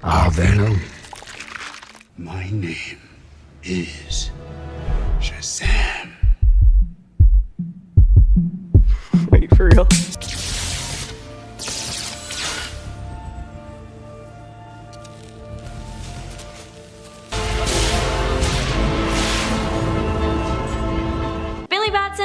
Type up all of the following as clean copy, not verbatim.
Venom. My name is Shazam. Wait, for real?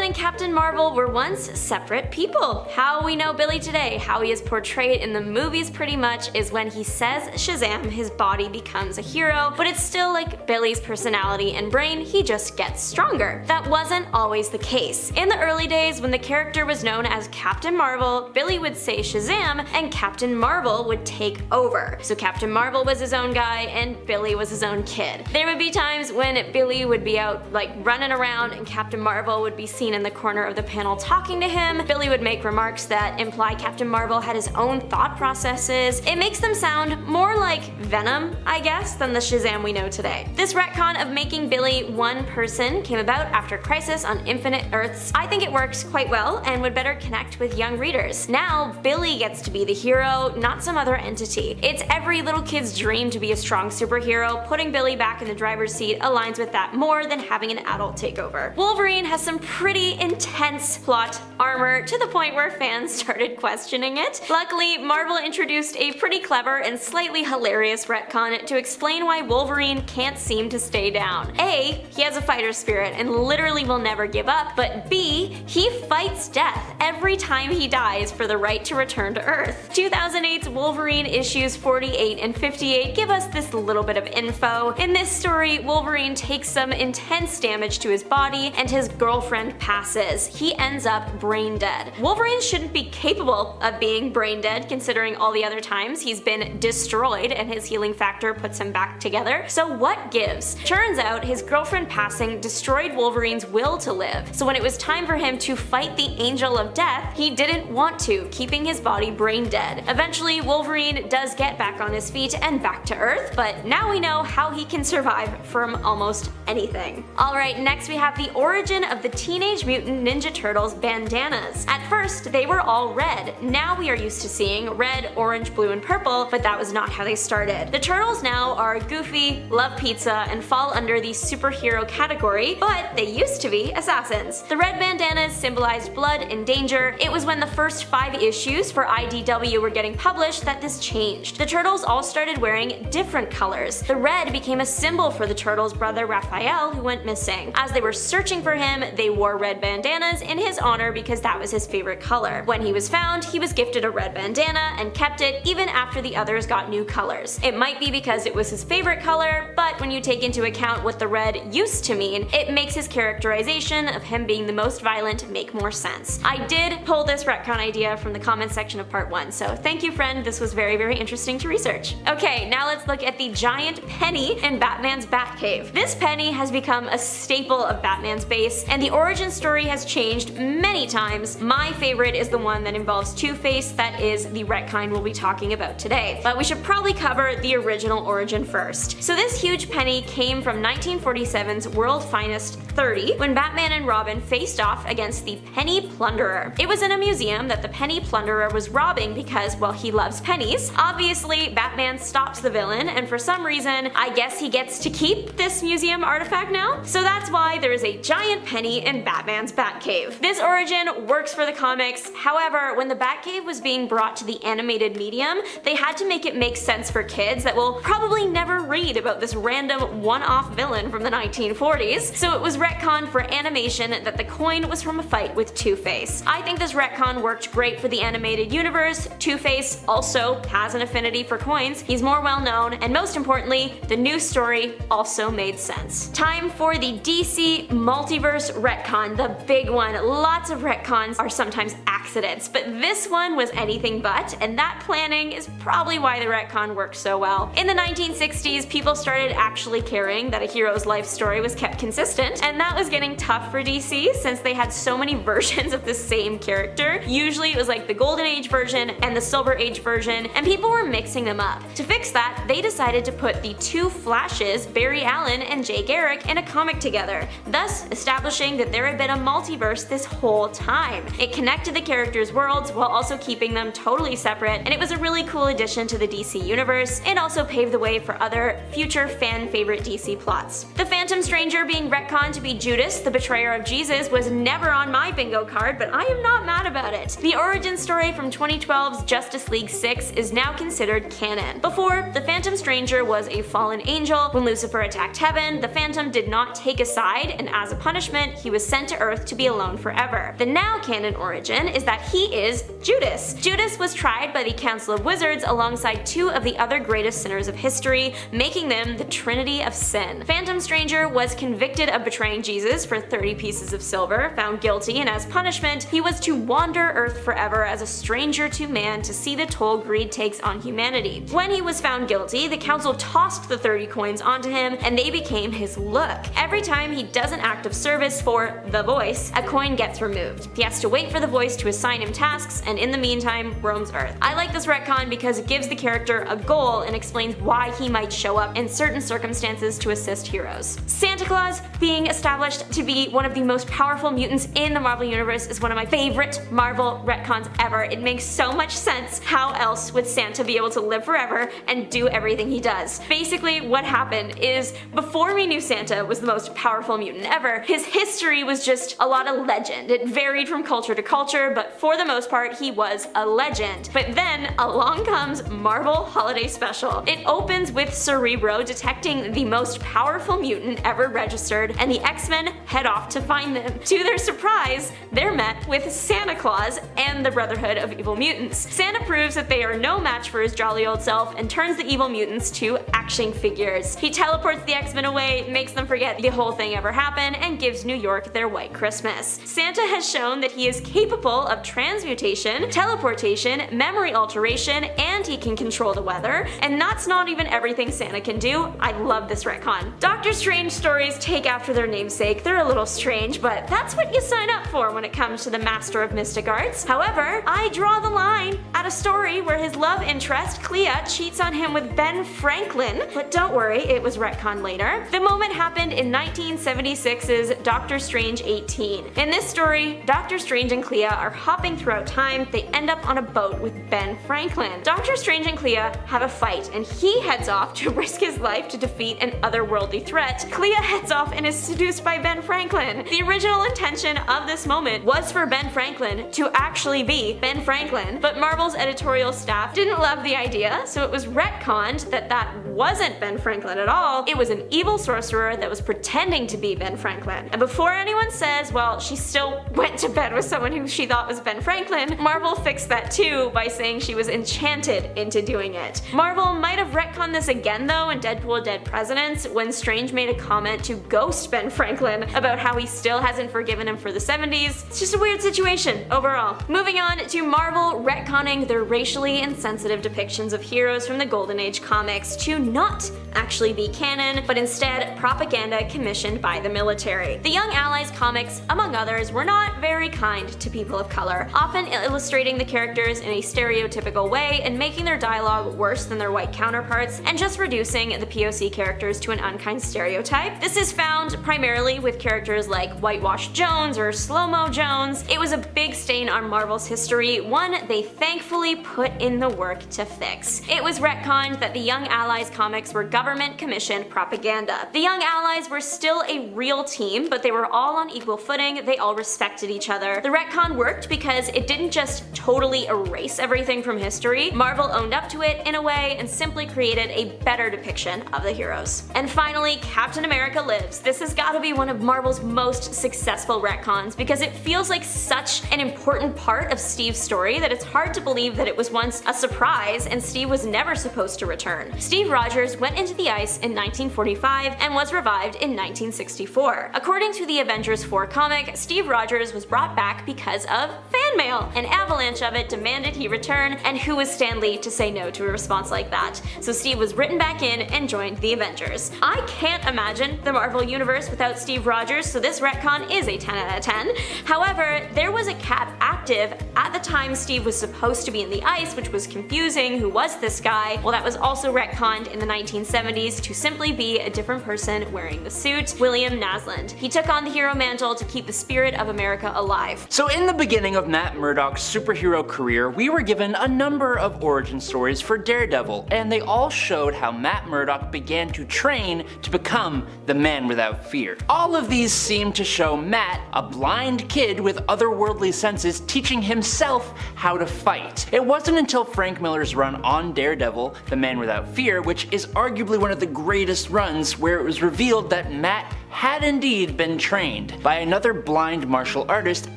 And Captain Marvel were once separate people. How we know Billy today, how he is portrayed in the movies pretty much, is when he says Shazam, his body becomes a hero, but it's still like Billy's personality and brain, he just gets stronger. That wasn't always the case. In the early days, when the character was known as Captain Marvel, Billy would say Shazam, and Captain Marvel would take over. So Captain Marvel was his own guy, and Billy was his own kid. There would be times when Billy would be out like running around, and Captain Marvel would be seen in the corner of the panel talking to him. Billy would make remarks that imply Captain Marvel had his own thought processes. It makes them sound more like Venom, I guess, than the Shazam we know today. This retcon of making Billy one person came about after Crisis on Infinite Earths. I think it works quite well and would better connect with young readers. Now, Billy gets to be the hero, not some other entity. It's every little kid's dream to be a strong superhero. Putting Billy back in the driver's seat aligns with that more than having an adult take over. Wolverine has some pretty intense plot armor to the point where fans started questioning it. Luckily, Marvel introduced a pretty clever and slightly hilarious retcon to explain why Wolverine can't seem to stay down. A, he has a fighter spirit and literally will never give up, but B, he fights death every time he dies for the right to return to Earth. 2008's Wolverine issues 48 and 58 give us this little bit of info. In this story, Wolverine takes some intense damage to his body and his girlfriend passes. He ends up brain dead. Wolverine shouldn't be capable of being brain dead considering all the other times he's been destroyed and his healing factor puts him back together. So what gives? Turns out his girlfriend passing destroyed Wolverine's will to live. So when it was time for him to fight the Angel of Death, he didn't want to, keeping his body brain dead. Eventually, Wolverine does get back on his feet and back to Earth, but now we know how he can survive from almost anything. Alright, next we have the origin of the Teenage Mutant Ninja Turtles bandanas. At first, they were all red. Now we are used to seeing red, orange, blue, and purple, but that was not how they started. The Turtles now are goofy, love pizza, and fall under the superhero category, but they used to be assassins. The red bandanas symbolized blood and danger. It was when the first 5 issues for IDW were getting published that this changed. The Turtles all started wearing different colors. The red became a symbol for the Turtles' brother Raphael, who went missing. As they were searching for him, they wore red bandanas in his honor because that was his favorite color. When he was found, he was gifted a red bandana and kept it even after the others got new colors. It might be because it was his favorite color, but when you take into account what the red used to mean, it makes his characterization of him being the most violent make more sense. I did pull this retcon idea from the comments section of part 1, so thank you friend, this was very, very interesting to research. Okay, now let's look at the giant penny in Batman's Batcave. This penny has become a staple of Batman's base, and the origin story has changed many times. My favorite is the one that involves Two-Face, that is the retcon we'll be talking about today. But we should probably cover the original origin first. So this huge penny came from 1947's World Finest 30, when Batman and Robin faced off against the Penny Plunderer. It was in a museum that the Penny Plunderer was robbing because, well, he loves pennies. Obviously, Batman stops the villain, and for some reason, I guess he gets to keep this museum artifact now. So that's why there is a giant penny in Batman's Batcave. This origin works for the comics. However, when the Batcave was being brought to the animated medium, they had to make it make sense for kids that will probably never read about this random one-off villain from the 1940s. So it was retconned for animation that the coin was from a fight with Two-Face. I think this retcon worked great for the animated universe. Two-Face also has an affinity for coins. He's more well known, and most importantly, the new story also made sense. Time for the DC Multiverse retcon, the big one. Lots of retcons are sometimes accidents, but this one was anything but, and that planning is probably why the retcon worked so well. In the 1960s, people started actually caring that a hero's life story was kept consistent, and and that was getting tough for DC since they had so many versions of the same character. Usually it was like the Golden Age version and the Silver Age version, and people were mixing them up. To fix that, they decided to put the two Flashes, Barry Allen and Jay Garrick, in a comic together, thus establishing that there had been a multiverse this whole time. It connected the characters' worlds while also keeping them totally separate, and it was a really cool addition to the DC universe, and also paved the way for other future fan-favorite DC plots. The Phantom Stranger being retconned to be Judas, the betrayer of Jesus, was never on my bingo card, but I am not mad about it. The origin story from 2012's Justice League 6 is now considered canon. Before, the Phantom Stranger was a fallen angel. When Lucifer attacked heaven, the Phantom did not take a side, and as a punishment, he was sent to Earth to be alone forever. The now canon origin is that he is Judas. Judas was tried by the Council of Wizards alongside two of the other greatest sinners of history, making them the Trinity of Sin. Phantom Stranger was convicted of betraying Jesus for 30 pieces of silver, found guilty, and as punishment, he was to wander Earth forever as a stranger to man to see the toll greed takes on humanity. When he was found guilty, the council tossed the 30 coins onto him, and they became his look. Every time he does an act of service for the voice, a coin gets removed. He has to wait for the voice to assign him tasks, and in the meantime, roams Earth. I like this retcon because it gives the character a goal and explains why he might show up in certain circumstances to assist heroes. Santa Claus being established to be one of the most powerful mutants in the Marvel Universe is one of my favorite Marvel retcons ever. It makes so much sense. How else would Santa be able to live forever and do everything he does? Basically, what happened is, before we knew Santa was the most powerful mutant ever, his history was just a lot of legend. It varied from culture to culture, but for the most part, he was a legend. But then, along comes Marvel Holiday Special. It opens with Cerebro detecting the most powerful mutant ever registered, and the X-Men head off to find them. To their surprise, they're met with Santa Claus and the Brotherhood of Evil Mutants. Santa proves that they are no match for his jolly old self and turns the evil mutants to action figures. He teleports the X-Men away, makes them forget the whole thing ever happened, and gives New York their white Christmas. Santa has shown that he is capable of transmutation, teleportation, memory alteration, and he can control the weather, and that's not even everything Santa can do. I love this retcon. Doctor Strange stories take after their namesake. They're a little strange, but that's what you sign up for when it comes to the Master of Mystic Arts. However, I draw the line at a story where his love interest, Clea, cheats on him with Ben Franklin, but don't worry, it was retconned later. The moment happened in 1976's Doctor Strange 18. In this story, Doctor Strange and Clea are hopping throughout time. They end up on a boat with Ben Franklin. Doctor Strange and Clea have a fight, and he heads off to risk his life to defeat an otherworldly threat. Clea heads off and is seduced by Ben Franklin. The original intention of this moment was for Ben Franklin to actually be Ben Franklin, but Marvel's editorial staff didn't love the idea, so it was retconned that that wasn't Ben Franklin at all. It was an evil sorcerer that was pretending to be Ben Franklin. And before anyone says, well, she still went to bed with someone who she thought was Ben Franklin, Marvel fixed that too by saying she was enchanted into doing it. Marvel might have retconned this again though in Deadpool Dead Presidents when Strange made a comment to ghost Ben Franklin about how he still hasn't forgiven him for the 70s. It's just a weird situation overall. Moving on to Marvel retconning their racially insensitive depictions of heroes from the Golden Age comics to not actually be canon, but instead propaganda commissioned by the military. The Young Allies comics, among others, were not very kind to people of color, often illustrating the characters in a stereotypical way and making their dialogue worse than their white counterparts, and just reducing the POC characters to an unkind stereotype. This is found primarily with characters like Whitewashed Jones or Slow-Mo Jones. It was a big stain on Marvel's history, one they thankfully put in the work to fix. It was retconned that the Young Allies comics were government-commissioned propaganda. The Young Allies were still a real team, but they were all on equal footing. They all respected each other. The retcon worked because it didn't just totally erase everything from history. Marvel owned up to it in a way and simply created a better depiction of the heroes. And finally, Captain America Lives. This has got to be one of Marvel's most successful retcons because it feels like such an important part of Steve's story that it's hard to believe that it was once a surprise and Steve was never supposed to return. Steve Rogers went into the ice in 1945 and was revived in 1964. According to the Avengers 4 comic, Steve Rogers was brought back because of fan mail. An avalanche of it demanded he return, and who was Stan Lee to say no to a response like that? So Steve was written back in and joined the Avengers. I can't imagine the Marvel Universe without Steve Rogers, so this retcon is a 10 out of 10. However, there was a cap active at the time Steve was supposed to be in the ice, which was confusing. Who was this guy? Well, that was also retconned in the 1970s to simply be a different person wearing the suit, William Naslund. He took on the hero mantle to keep the spirit of America alive. So in the beginning of Matt Murdock's superhero career, we were given a number of origin stories for Daredevil, and they all showed how Matt Murdock began to train to become the Man Without Fear. All of these seem to show Matt, a blind kid with otherworldly senses, teaching himself how to fight. It wasn't until Frank Miller's run on Daredevil, The Man Without Fear, which is arguably one of the greatest runs, where it was revealed that Matt had indeed been trained by another blind martial artist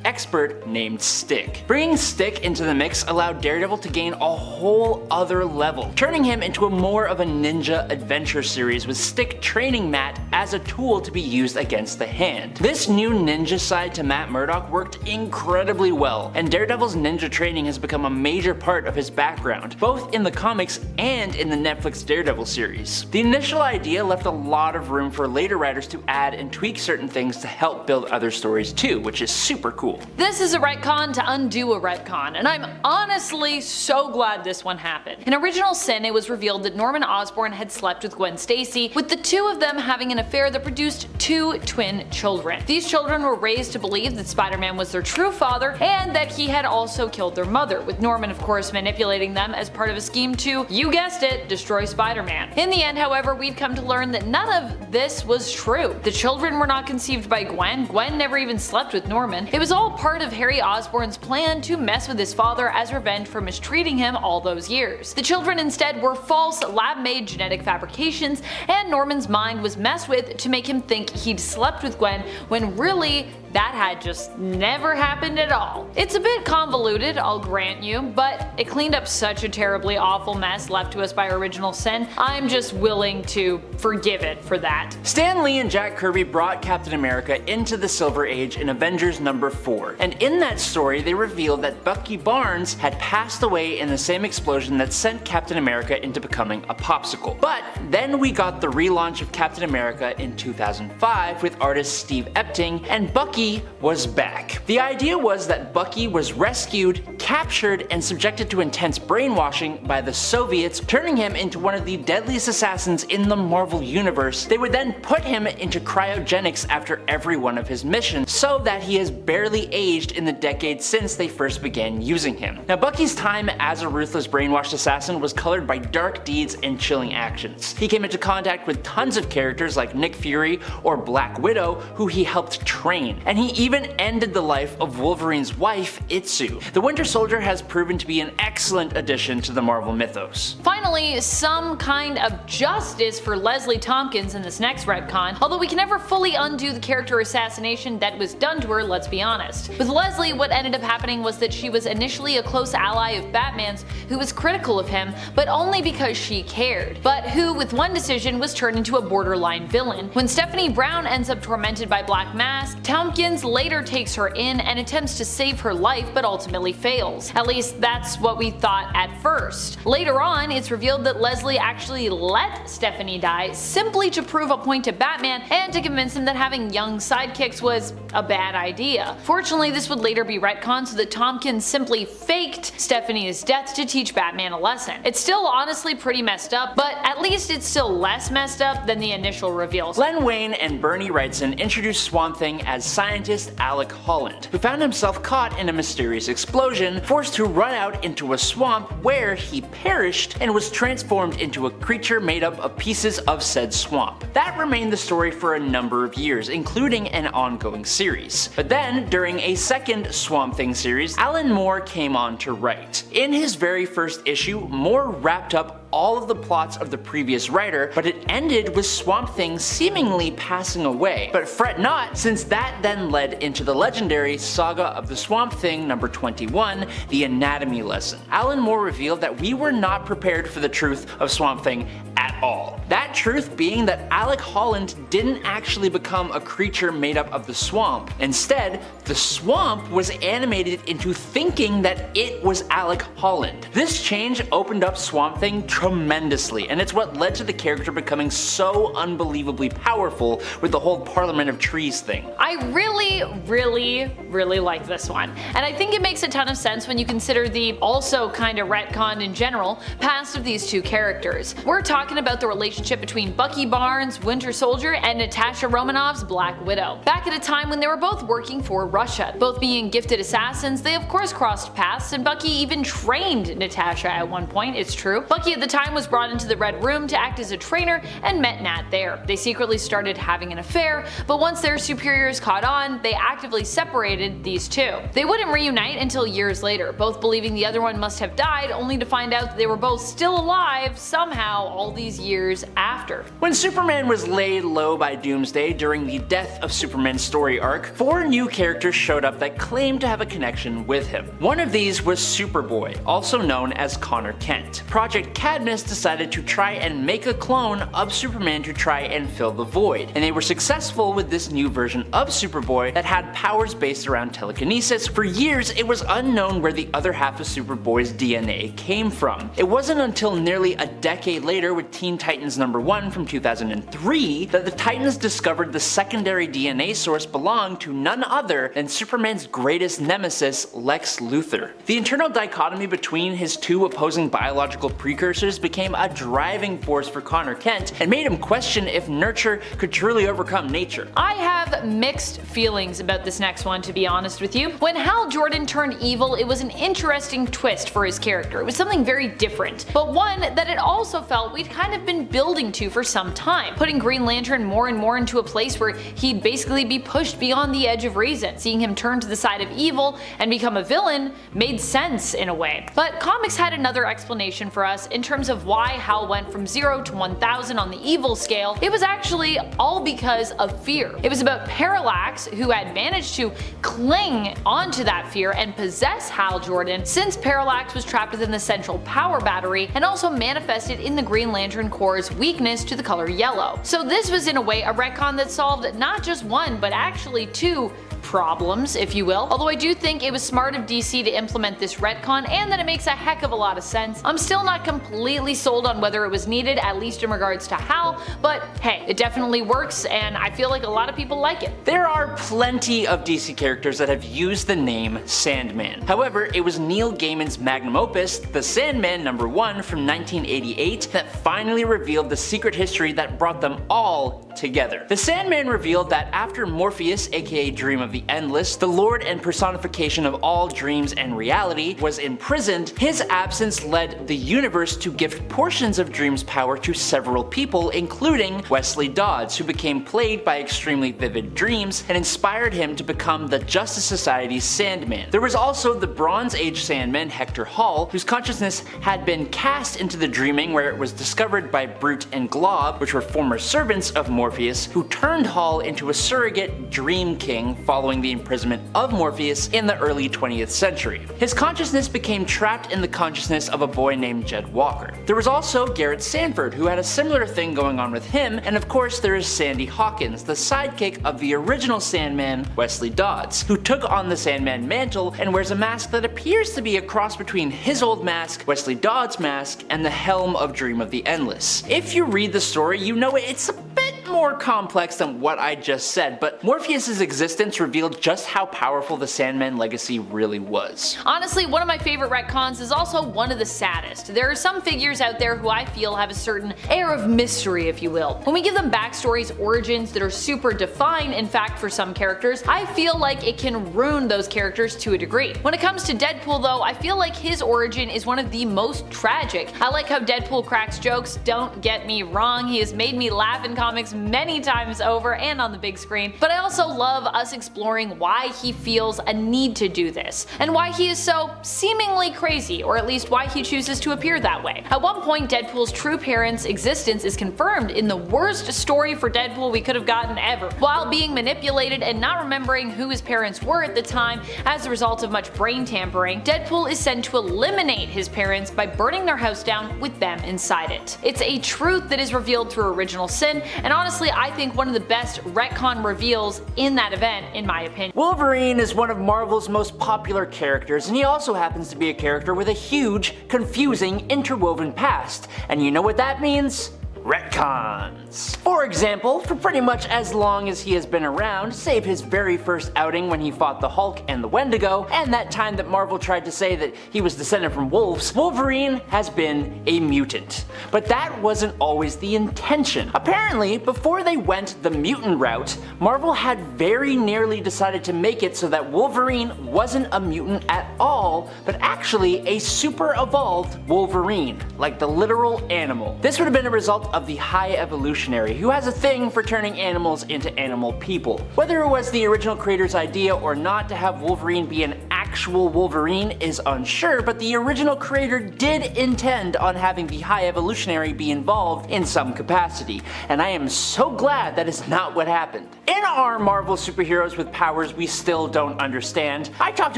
expert named Stick. Bringing Stick into the mix allowed Daredevil to gain a whole other level, turning him into more of a ninja adventure series, with Stick training Matt as a tool to be used against the Hand. This new ninja side to Matt Murdock worked incredibly well, and Daredevil's ninja training has become a major part of his background, both in the comics and in the Netflix Daredevil series. The initial idea left a lot of room for later writers to add and tweak certain things to help build other stories too, which is super cool. This is a retcon to undo a retcon, and I'm honestly so glad this one happened. In Original Sin, it was revealed that Norman Osborn had slept with Gwen Stacy, with the two of them having an affair that produced 2 twin children. These children were raised to believe that Spider-Man was their true father, and that he had also killed their mother, with Norman of course manipulating them as part of a scheme to, you guessed it, destroy Spider-Man. In the end, however, we'd come to learn that none of this was true. The children were not conceived by Gwen. Gwen never even slept with Norman. It was all part of Harry Osborn's plan to mess with his father as revenge for mistreating him all those years. The children instead were false, lab-made genetic fabrications, and Norman's mind was messed with to make him think he'd slept with Gwen, when really that had just never happened at all. It's a bit convoluted, I'll grant you, but it cleaned up such a terribly awful mess left to us by Original Sin. I'm just willing to forgive it for that. Stan Lee and Jack Kirby brought Captain America into the Silver Age in Avengers number 4, and in that story they revealed that Bucky Barnes had passed away in the same explosion that sent Captain America into becoming a popsicle. But then we got the relaunch of Captain America in 2005 with artist Steve Epting, and Bucky was back. The idea was that Bucky was rescued, captured, and subjected to intense brainwashing by the Soviets, turning him into one of the deadliest assassins in the Marvel Universe. They would then put him into cryogenics after every one of his missions, so that he has barely aged in the decades since they first began using him. Now, Bucky's time as a ruthless brainwashed assassin was colored by dark deeds and chilling actions. He came into contact with tons of characters like Nick Fury or Black Widow, who he helped train, and he even ended the life of Wolverine's wife, Itsu. The Winter Soldier has proven to be an excellent addition to the Marvel mythos. Finally, some kind of justice for Leslie Thompkins in this next retcon, although we can never fully undo the character assassination that was done to her, let's be honest. With Leslie, what ended up happening was that she was initially a close ally of Batman's, who was critical of him, but only because she cared, but who with one decision was turned into a borderline villain. When Stephanie Brown ends up tormented by Black Mask, Thompkins later takes her in and attempts to save her life, but ultimately fails. At least that's what we thought at first. Later on, it's revealed that Leslie actually let Stephanie die simply to prove a point to Batman and to convince him that having young sidekicks was a bad idea. Fortunately, this would later be retconned so that Thompkins simply faked Stephanie's death to teach Batman a lesson. It's still honestly pretty messed up, but at least it's still less messed up than the initial reveals. Len Wein and Bernie Wrightson introduced Swamp Thing as scientist Alec Holland, who found himself caught in a mysterious explosion, forced to run out into a swamp where he perished and was transformed into a creature made up of pieces of said swamp. That remained the story for a number of years, including an ongoing series. But then, during a second Swamp Thing series, Alan Moore came on to write. In his very first issue, Moore wrapped up all of the plots of the previous writer, but it ended with Swamp Thing seemingly passing away. But fret not, since that then led into the legendary Saga of the Swamp Thing number 21, The Anatomy Lesson. Alan Moore revealed that we were not prepared for the truth of Swamp Thing at all. That truth being that Alec Holland didn't actually become a creature made up of the swamp. Instead, the swamp was animated into thinking that it was Alec Holland. This change opened up Swamp Thing tremendously, and it's what led to the character becoming so unbelievably powerful with the whole Parliament of Trees thing. I really like this one, and I think it makes a ton of sense when you consider the also kinda retconned in general past of these two characters. We're talking about the relationship between Bucky Barnes' Winter Soldier and Natasha Romanoff's Black Widow. Back at a time when they were both working for Russia. Both being gifted assassins, they of course crossed paths, and Bucky even trained Natasha at one point, it's true. Bucky at the time was brought into the Red Room to act as a trainer and met Nat there. They secretly started having an affair, but once their superiors caught on, they actively separated these two. They wouldn't reunite until years later, both believing the other one must have died, only to find out that they were both still alive somehow all these years after. When Superman was laid low by Doomsday during the Death of Superman story arc, 4 new characters showed up that claimed to have a connection with him. One of these was Superboy, also known as Connor Kent. Project Cadmus decided to try and make a clone of Superman to try and fill the void, and they were successful with this new version of Superboy that had powers based around telekinesis. For years, it was unknown where the other half of Superboy's DNA came from. It wasn't until nearly a decade later with Teen Titans #1 from 2003 that the Titans discovered the secondary DNA source belonged to none other than Superman's greatest nemesis, Lex Luthor. The internal dichotomy between his two opposing biological precursors became a driving force for Connor Kent and made him question if nurture could truly overcome nature. I have mixed feelings about this next one, to be honest with you. When Hal Jordan turned evil, it was an interesting twist for his character. It was something very different, but one that it also felt we'd kind of been building to for some time, putting Green Lantern more and more into a place where he'd basically be pushed beyond the edge of reason. Seeing him turn to the side of evil and become a villain made sense in a way. But comics had another explanation for us in terms of why Hal went from 0 to 1000 on the evil scale. It was actually all because of fear. It was about Parallax, who had managed to cling onto that fear and possess Hal Jordan, since Parallax was trapped within the central power battery and also manifested in the Green Lantern Corps' weakness to the color yellow. So this was in a way a retcon that solved not just one but actually two problems, if you will. Although I do think it was smart of DC to implement this retcon and that it makes a heck of a lot of sense. I'm still not completely sold on whether it was needed, at least in regards to Hal, but hey, it definitely works and I feel like a lot of people like it. There are plenty of DC characters that have used the name Sandman. However, it was Neil Gaiman's magnum opus, The Sandman #1 from 1988, that finally revealed the secret history that brought them all together. The Sandman revealed that after Morpheus, aka Dream of the Endless, the lord and personification of all dreams and reality, was imprisoned, his absence led the universe to gift portions of Dream's power to several people, including Wesley Dodds, who became plagued by extremely vivid dreams and inspired him to become the Justice Society's Sandman. There was also the Bronze Age Sandman Hector Hall, whose consciousness had been cast into the Dreaming, where it was discovered by Brute and Glob, which were former servants of Morpheus, who turned Hall into a surrogate Dream King following the imprisonment of Morpheus in the early 20th century. His consciousness became trapped in the consciousness of a boy named Jed Walker. There was also Garrett Sanford, who had a similar thing going on with him, and of course there is Sandy Hawkins, the sidekick of the original Sandman, Wesley Dodds, who took on the Sandman mantle and wears a mask that appears to be a cross between his old mask, Wesley Dodds' mask, and the helm of Dream of the Endless. If you read the story, you know it's a bit more complex than what I just said, but Morpheus' existence revealed just how powerful the Sandman legacy really was. Honestly, one of my favorite retcons is also one of the saddest. There are some figures out there who I feel have a certain air of mystery, if you will. When we give them backstories, origins that are super defined, in fact for some characters, I feel like it can ruin those characters to a degree. When it comes to Deadpool though, I feel like his origin is one of the most tragic. I like how Deadpool cracks jokes, don't get me wrong, he has made me laugh in comics many times over and on the big screen, but I also love us exploring why he feels a need to do this, and why he is so seemingly crazy, or at least why he chooses to appear that way. At one point, Deadpool's true parents' existence is confirmed in the worst story for Deadpool we could have gotten ever. While being manipulated and not remembering who his parents were at the time as a result of much brain tampering, Deadpool is sent to eliminate his parents by burning their house down with them inside it. It's a truth that is revealed through Original Sin, and honestly I think one of the best retcon reveals in that event, in my opinion. Wolverine is one of Marvel's most popular characters, and he also happens to be a character with a huge, confusing, interwoven past. And you know what that means? Retcons. For example, for pretty much as long as he has been around, save his very first outing when he fought the Hulk and the Wendigo, and that time that Marvel tried to say that he was descended from wolves, Wolverine has been a mutant. But that wasn't always the intention. Apparently, before they went the mutant route, Marvel had very nearly decided to make it so that Wolverine wasn't a mutant at all, but actually a super evolved Wolverine, like the literal animal. This would have been a result of the High Evolutionary, who has a thing for turning animals into animal people. Whether it was the original creator's idea or not to have Wolverine be an actual Wolverine is unsure, but the original creator did intend on having the High Evolutionary be involved in some capacity, and I am so glad that is not what happened. In our Marvel superheroes with powers we still don't understand, I talked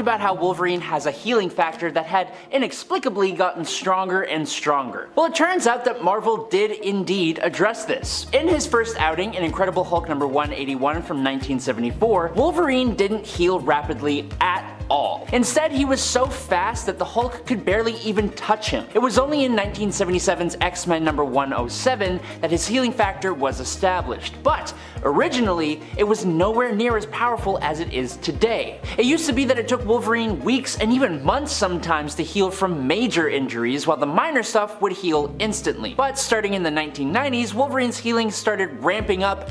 about how Wolverine has a healing factor that had inexplicably gotten stronger and stronger. Well, it turns out that Marvel did indeed address this. In his first outing in Incredible Hulk number 181 from 1974, Wolverine didn't heal rapidly at all. Instead, he was so fast that the Hulk could barely even touch him. It was only in 1977's X-Men number 107 that his healing factor was established, but originally it was nowhere near as powerful as it is today. It used to be that it took Wolverine weeks and even months sometimes to heal from major injuries, while the minor stuff would heal instantly. But starting in the 1990s, Wolverine's healing started ramping up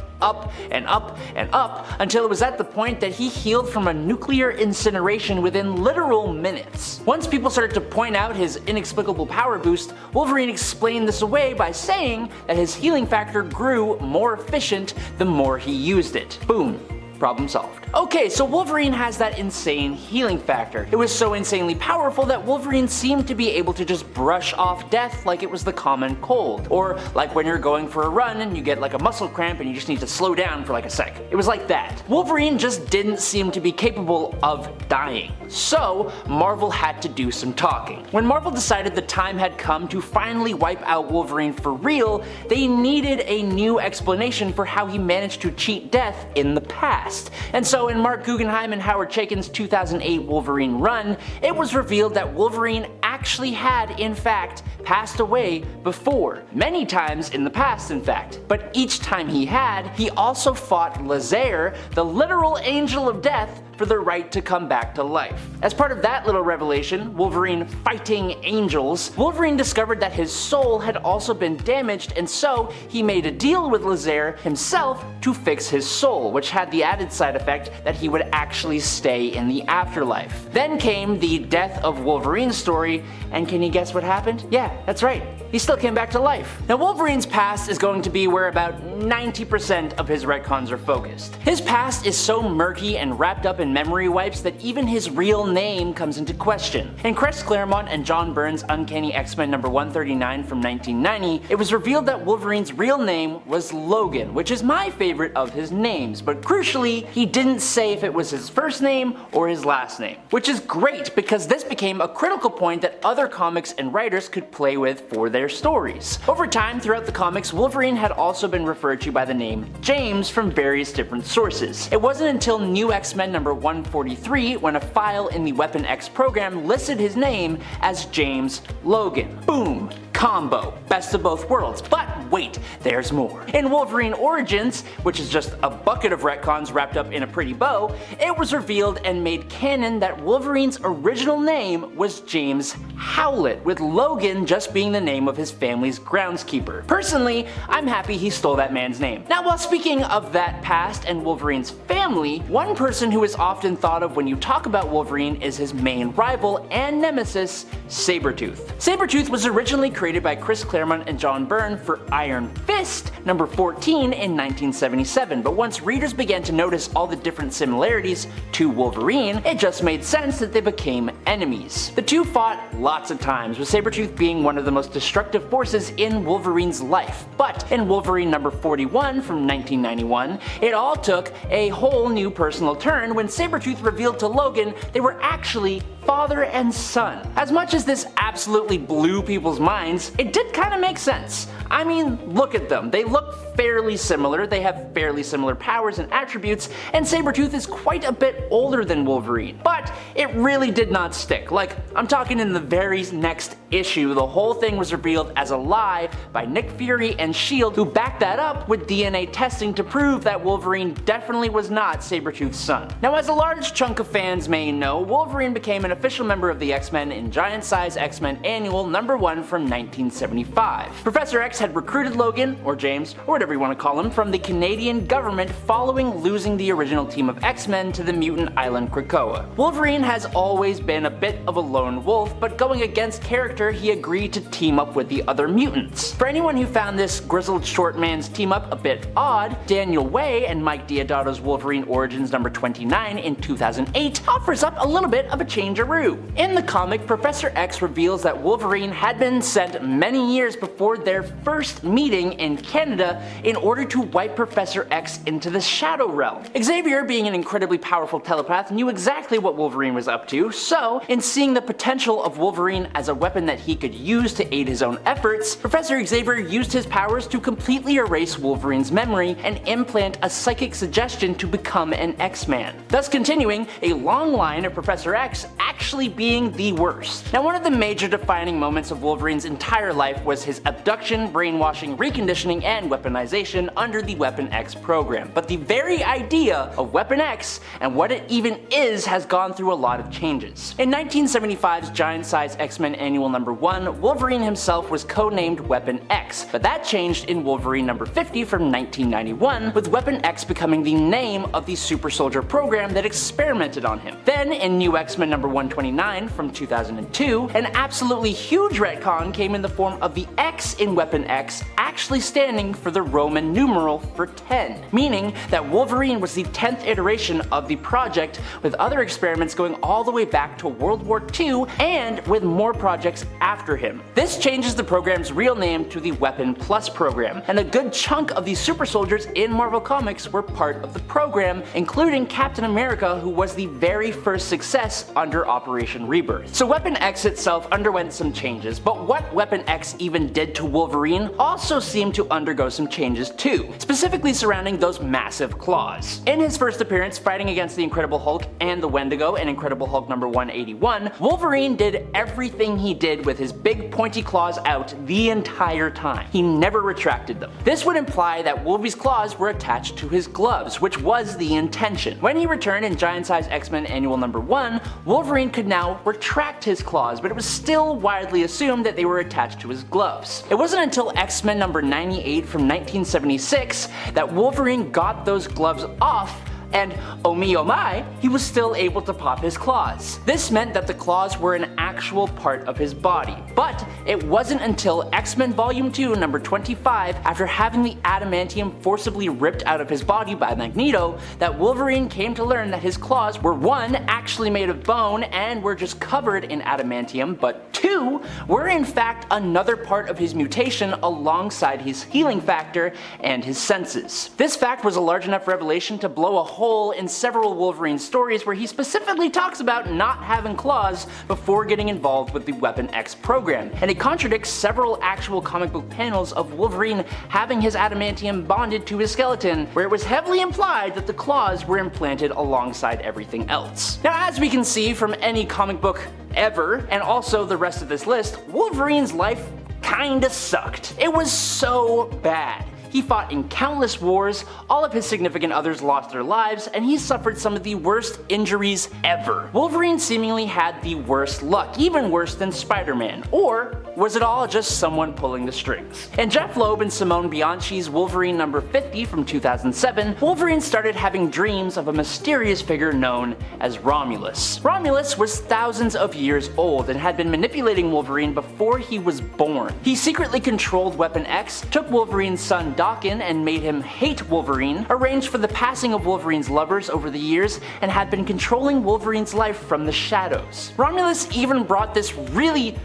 and up and up until it was at the point that he healed from a nuclear incineration within literal minutes. Once people started to point out his inexplicable power boost, Wolverine explained this away by saying that his healing factor grew more efficient the more he used it. Boom. Problem solved. Okay, so Wolverine has that insane healing factor. It was so insanely powerful that Wolverine seemed to be able to just brush off death like it was the common cold. Or like when you're going for a run and you get like a muscle cramp and you just need to slow down for like a sec. It was like that. Wolverine just didn't seem to be capable of dying. So Marvel had to do some talking. When Marvel decided the time had come to finally wipe out Wolverine for real, they needed a new explanation for how he managed to cheat death in the past. And so in Mark Guggenheim and Howard Chaykin's 2008 Wolverine run, it was revealed that Wolverine actually had, in fact, passed away before. Many times in the past, in fact. But each time he had, he also fought Lazare, the literal angel of death, for the right to come back to life. As part of that little revelation, Wolverine fighting angels, Wolverine discovered that his soul had also been damaged, and so he made a deal with Lazare himself to fix his soul, which had the added side effect that he would actually stay in the afterlife. Then came the death of Wolverine story, and can you guess what happened? Yeah, that's right. He still came back to life. Now Wolverine's past is going to be where about 90% of his retcons are focused. His past is so murky and wrapped up in memory wipes that even his real name comes into question. In Chris Claremont and John Byrne's Uncanny X-Men number 139 from 1990, it was revealed that Wolverine's real name was Logan, which is my favorite of his names, but crucially, he didn't say if it was his first name or his last name. Which is great because this became a critical point that other comics and writers could play with for their stories. Over time, throughout the comics, Wolverine had also been referred to by the name James from various different sources. It wasn't until New X-Men number 143 when a file in the Weapon X program listed his name as James Logan. Boom! Combo. Best of both worlds. But wait, there's more. In Wolverine Origins, which is just a bucket of retcons wrapped up in a pretty bow, it was revealed and made canon that Wolverine's original name was James Howlett, with Logan just being the name of his family's groundskeeper. Personally, I'm happy he stole that man's name. Now, while speaking of that past and Wolverine's family, one person who is often thought of when you talk about Wolverine is his main rival and nemesis, Sabretooth. Sabretooth was originally created by Chris Claremont and John Byrne for Iron Fist number 14 in 1977, but once readers began to notice all the different similarities to Wolverine, it just made sense that they became enemies. The two fought lots of times, with Sabretooth being one of the most destructive forces in Wolverine's life. But in Wolverine number 41 from 1991, it all took a whole new personal turn when Sabretooth revealed to Logan they were actually father and son. As much as this absolutely blew people's minds, it did kind of make sense. I mean, look at them. They look fairly similar, they have fairly similar powers and attributes, and Sabretooth is quite a bit older than Wolverine. But it really did not stick. Like, I'm talking in the very next issue, the whole thing was revealed as a lie by Nick Fury and S.H.I.E.L.D., who backed that up with DNA testing to prove that Wolverine definitely was not Sabretooth's son. Now, as a large chunk of fans may know, Wolverine became an official member of the X-Men in Giant Size X-Men Annual number 1 from 1975. Professor X had recruited Logan, or James, or whatever you want to call him, from the Canadian government following losing the original team of X-Men to the mutant island Krakoa. Wolverine has always been a bit of a lone wolf, but going against character, he agreed to team up with the other mutants. For anyone who found this grizzled short man's team up a bit odd, Daniel Way and Mike Deodato's Wolverine Origins number 29 in 2008 offers up a little bit of a change-a-roo. In the comic, Professor X reveals that Wolverine had been sent many years before their first meeting in Canada in order to wipe Professor X into the Shadow Realm. Xavier, being an incredibly powerful telepath, knew exactly what Wolverine was up to, so in seeing the potential of Wolverine as a weapon that he could use to aid his own efforts, Professor Xavier used his powers to completely erase Wolverine's memory and implant a psychic suggestion to become an X-Man, thus continuing a long line of Professor X actually being the worst. Now, one of the major defining moments of Wolverine's entire life was his abduction, brainwashing, reconditioning, and weaponization under the Weapon X program. But the very idea of Weapon X and what it even is has gone through a lot of changes. In 1975's Giant Size X-Men Annual number 1, Wolverine himself was codenamed Weapon X, but that changed in Wolverine number 50 from 1991, with Weapon X becoming the name of the super soldier program that experimented on him. Then in New X-Men number 129 from 2002, an absolutely huge retcon came in the form of the X in Weapon X actually standing for the Roman numeral for 10, meaning that Wolverine was the 10th iteration of the project, with other experiments going all the way back to World War II and with more projects after him. This changes the program's real name to the Weapon Plus program, and a good chunk of the super soldiers in Marvel Comics were part of the program, including Captain America, who was the very first success under Operation Rebirth. So Weapon X itself underwent some changes, but what Weapon X even did to Wolverine also seemed to undergo some changes too, specifically surrounding those massive claws. In his first appearance fighting against the Incredible Hulk and the Wendigo in Incredible Hulk number 181, Wolverine did everything he did with his big pointy claws out the entire time. He never retracted them. This would imply that Wolvie's claws were attached to his gloves, which was the intention. When he returned in Giant Size X-Men Annual number 1, Wolverine could now retract his claws, but it was still widely assumed that they were attached to his gloves. It wasn't until X-Men number 98 from 1976 that Wolverine got those gloves off, and oh me oh my, he was still able to pop his claws. This meant that the claws were an actual part of his body. But it wasn't until X-Men Volume 2 number 25, after having the adamantium forcibly ripped out of his body by Magneto, that Wolverine came to learn that his claws were 1, actually made of bone and were just covered in adamantium, but 2, were in fact another part of his mutation alongside his healing factor and his senses. This fact was a large enough revelation to blow a hole in several Wolverine stories where he specifically talks about not having claws before getting involved with the Weapon X program, and it contradicts several actual comic book panels of Wolverine having his adamantium bonded to his skeleton, where it was heavily implied that the claws were implanted alongside everything else. Now, as we can see from any comic book ever, and also the rest of this list, Wolverine's life kinda sucked. It was so bad. he fought in countless wars, all of his significant others lost their lives, and he suffered some of the worst injuries ever. Wolverine seemingly had the worst luck, even worse than Spider-Man. Or was it all just someone pulling the strings? In Jeff Loeb and Simone Bianchi's Wolverine number 50 from 2007, Wolverine started having dreams of a mysterious figure known as Romulus. Romulus was thousands of years old and had been manipulating Wolverine before he was born. He secretly controlled Weapon X, took Wolverine's son Daken and made him hate Wolverine, arranged for the passing of Wolverine's lovers over the years, and had been controlling Wolverine's life from the shadows. Romulus even brought this really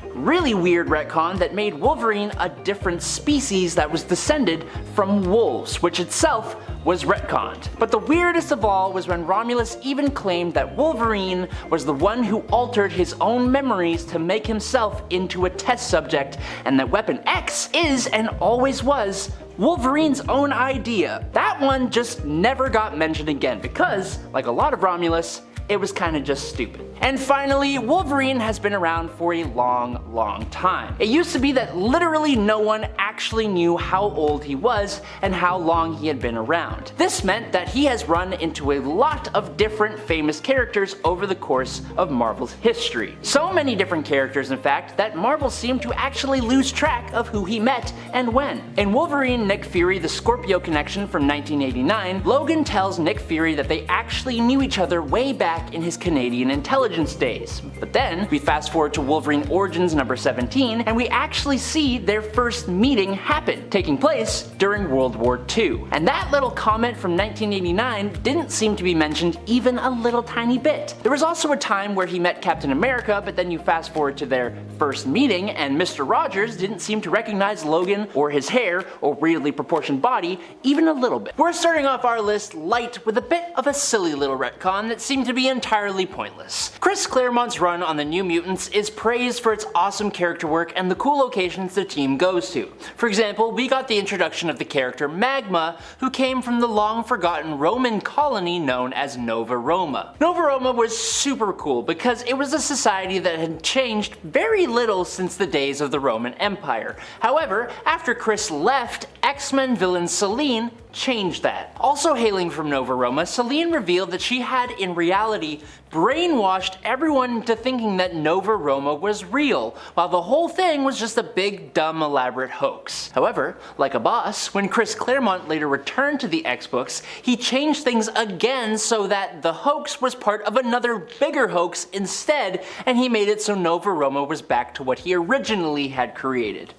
weird retcon that made Wolverine a different species that was descended from wolves, which itself was retconned. But the weirdest of all was when Romulus even claimed that Wolverine was the one who altered his own memories to make himself into a test subject, and that Weapon X is and always was Wolverine's own idea. That one just never got mentioned again because, like a lot of Romulus, it was kinda just stupid. And finally, Wolverine has been around for a long time. It used to be that literally no one actually knew how old he was and how long he had been around. This meant that he has run into a lot of different famous characters over the course of Marvel's history. So many different characters, in fact, that Marvel seemed to actually lose track of who he met and when. In Wolverine Nick Fury The Scorpio Connection from 1989, Logan tells Nick Fury that they actually knew each other way back in his Canadian intelligence days. But then, we fast forward to Wolverine Origins number 17, and we actually see their first meeting happen, taking place during World War II. And that little comment from 1989 didn't seem to be mentioned even a little tiny bit. There was also a time where he met Captain America, but then you fast forward to their first meeting, and Mr. Rogers didn't seem to recognize Logan or his hair or weirdly proportioned body even a little bit. We're starting off our list light with a bit of a silly little retcon that seemed to be entirely pointless. Chris Claremont's run on the New Mutants is praised for its awesome character work and the cool locations the team goes to. For example, we got the introduction of the character Magma, who came from the long forgotten Roman colony known as Nova Roma. Nova Roma was super cool because it was a society that had changed very little since the days of the Roman Empire. However, after Chris left, X-Men villain Selene changed that. Also hailing from Nova Roma, Selene revealed that she had in reality brainwashed everyone into thinking that Nova Roma was real, while the whole thing was just a big, dumb, elaborate hoax. However, like a boss, when Chris Claremont later returned to the X-Books, he changed things again so that the hoax was part of another bigger hoax instead, and he made it so Nova Roma was back to what he originally had created.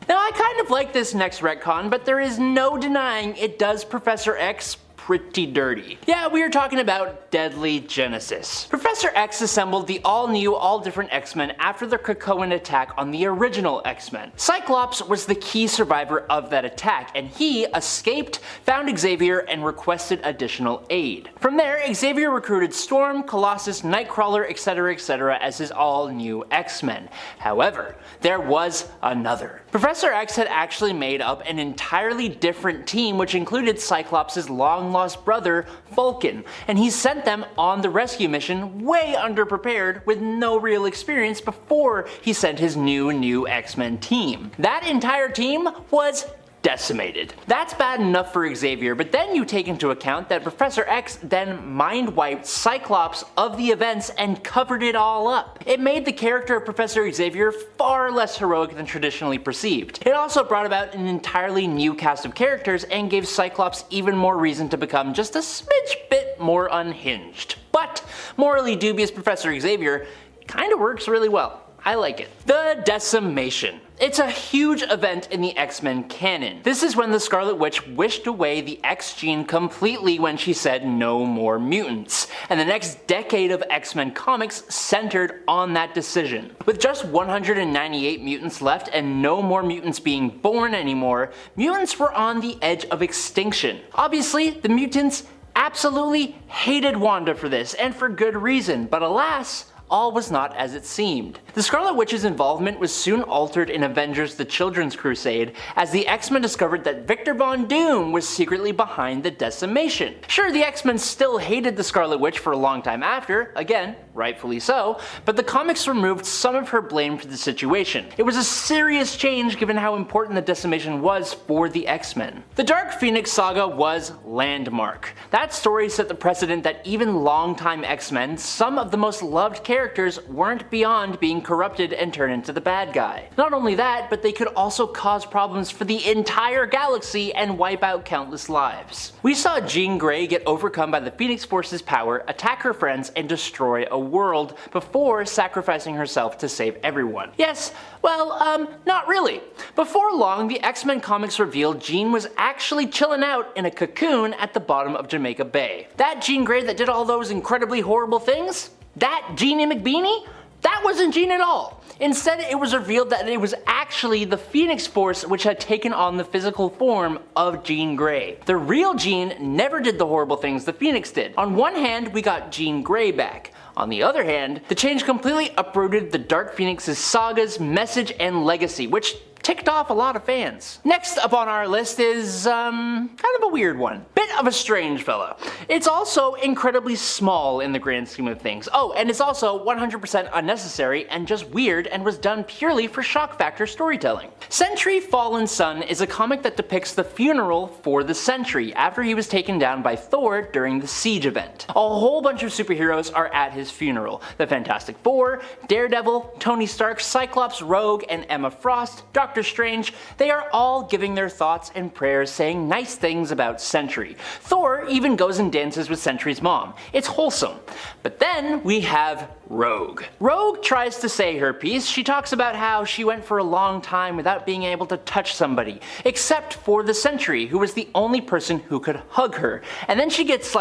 Now, I kind of like this next retcon, but there is no denying it does Professor X pretty dirty. Yeah, we are talking about Deadly Genesis. Professor X assembled the all-new, all-different X-Men after the Krakoan attack on the original X-Men. Cyclops was the key survivor of that attack, and he escaped, found Xavier, and requested additional aid. From there, Xavier recruited Storm, Colossus, Nightcrawler, etc. as his all-new X-Men. However, there was another. Professor X had actually made up an entirely different team which included Cyclops' long-lost brother, Vulcan, and he sent them on the rescue mission way underprepared with no real experience before he sent his new X-Men team. That entire team was decimated. That's bad enough for Xavier, but then you take into account that Professor X then mind-wiped Cyclops of the events and covered it all up. It made the character of Professor Xavier far less heroic than traditionally perceived. It also brought about an entirely new cast of characters and gave Cyclops even more reason to become just a smidge bit more unhinged. But morally dubious Professor Xavier kinda works really well. I like it. The Decimation. It's a huge event in the X-Men canon. This is when the Scarlet Witch wished away the X gene completely when she said no more mutants, and the next decade of X-Men comics centered on that decision. With just 198 mutants left and no more mutants being born anymore, mutants were on the edge of extinction. Obviously, the mutants absolutely hated Wanda for this, and for good reason, but alas, all was not as it seemed. The Scarlet Witch's involvement was soon altered in Avengers: The Children's Crusade, as the X-Men discovered that Victor Von Doom was secretly behind the decimation. Sure, the X-Men still hated the Scarlet Witch for a long time after, again, rightfully so, but the comics removed some of her blame for the situation. It was a serious change given how important the decimation was for the X-Men. The Dark Phoenix saga was landmark. That story set the precedent that even longtime X-Men, some of the most loved characters, weren't beyond being corrupted and turned into the bad guy. Not only that, but they could also cause problems for the entire galaxy and wipe out countless lives. We saw Jean Grey get overcome by the Phoenix Force's power, attack her friends, and destroy a world before sacrificing herself to save everyone. Yes, well, not really. Before long, the X-Men comics revealed Jean was actually chilling out in a cocoon at the bottom of Jamaica Bay. That Jean Grey that did all those incredibly horrible things? That Jeannie McBeanie? That wasn't Jean at all. Instead, it was revealed that it was actually the Phoenix Force which had taken on the physical form of Jean Grey. The real Jean never did the horrible things the Phoenix did. On one hand, we got Jean Grey back. On the other hand, the change completely uprooted the Dark Phoenix's saga's message and legacy, which ticked off a lot of fans. Next up on our list is, kind of a weird one. Bit of a strange fella. It's also incredibly small in the grand scheme of things. Oh, and it's also 100% unnecessary and just weird and was done purely for shock factor storytelling. Sentry Fallen Sun is a comic that depicts the funeral for the Sentry after he was taken down by Thor during the Siege event. A whole bunch of superheroes are at his funeral. The Fantastic Four, Daredevil, Tony Stark, Cyclops, Rogue, and Emma Frost, Doctor Strange, they are all giving their thoughts and prayers saying nice things about Sentry. Thor even goes and dances with Sentry's mom. It's wholesome. But then we have Rogue. Rogue tries to say her piece. She talks about how she went for a long time without being able to touch somebody, except for the Sentry, who was the only person who could hug her. And then she gets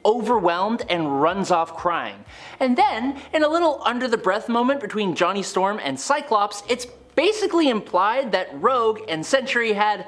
overwhelmed and runs off crying. And then, in a little under the breath moment between Johnny Storm and Cyclops, it's basically implied that Rogue and Sentry had,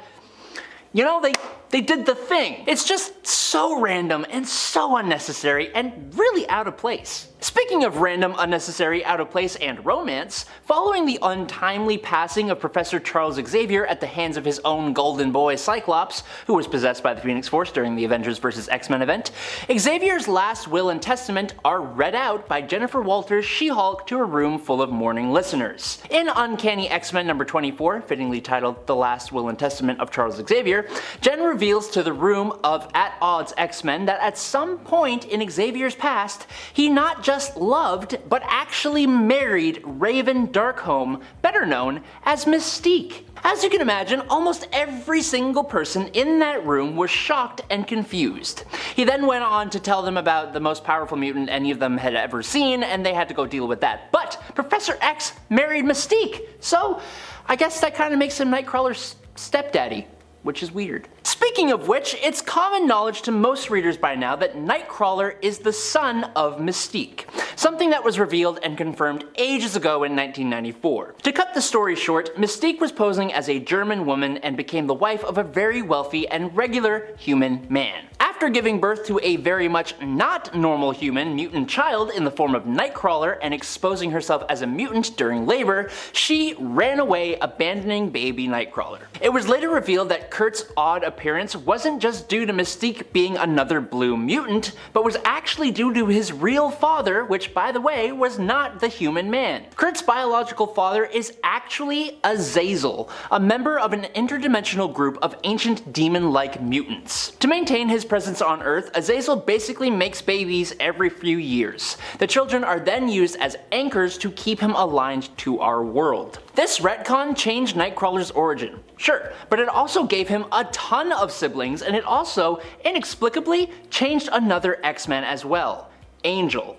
they did the thing. It's just so random and so unnecessary and really out of place. Speaking of random, unnecessary, out of place, and romance, following the untimely passing of Professor Charles Xavier at the hands of his own golden boy Cyclops, who was possessed by the Phoenix Force during the Avengers vs. X-Men event, Xavier's last will and testament are read out by Jennifer Walters' She-Hulk to a room full of mourning listeners. In Uncanny X-Men number 24, fittingly titled The Last Will and Testament of Charles Xavier, Jen reveals to the room of at-odds X-Men that at some point in Xavier's past, he not just loved, but actually married Raven Darkholme, better known as Mystique. As you can imagine, almost every single person in that room was shocked and confused. He then went on to tell them about the most powerful mutant any of them had ever seen, and they had to go deal with that. But Professor X married Mystique, so I guess that kind of makes him Nightcrawler's stepdaddy, which is weird. Speaking of which, it's common knowledge to most readers by now that Nightcrawler is the son of Mystique, something that was revealed and confirmed ages ago in 1994. To cut the story short, Mystique was posing as a German woman and became the wife of a very wealthy and regular human man. After giving birth to a very much not normal human mutant child in the form of Nightcrawler and exposing herself as a mutant during labor, she ran away, abandoning baby Nightcrawler. It was later revealed that Kurt's odd appearance wasn't just due to Mystique being another blue mutant, but was actually due to his real father, which by the way was not the human man. Kurt's biological father is actually Azazel, a member of an interdimensional group of ancient demon-like mutants. To maintain his presence on Earth, Azazel basically makes babies every few years. The children are then used as anchors to keep him aligned to our world. This retcon changed Nightcrawler's origin, sure, but it also gave him a ton of siblings, and it also, inexplicably, changed another X-Men as well, Angel.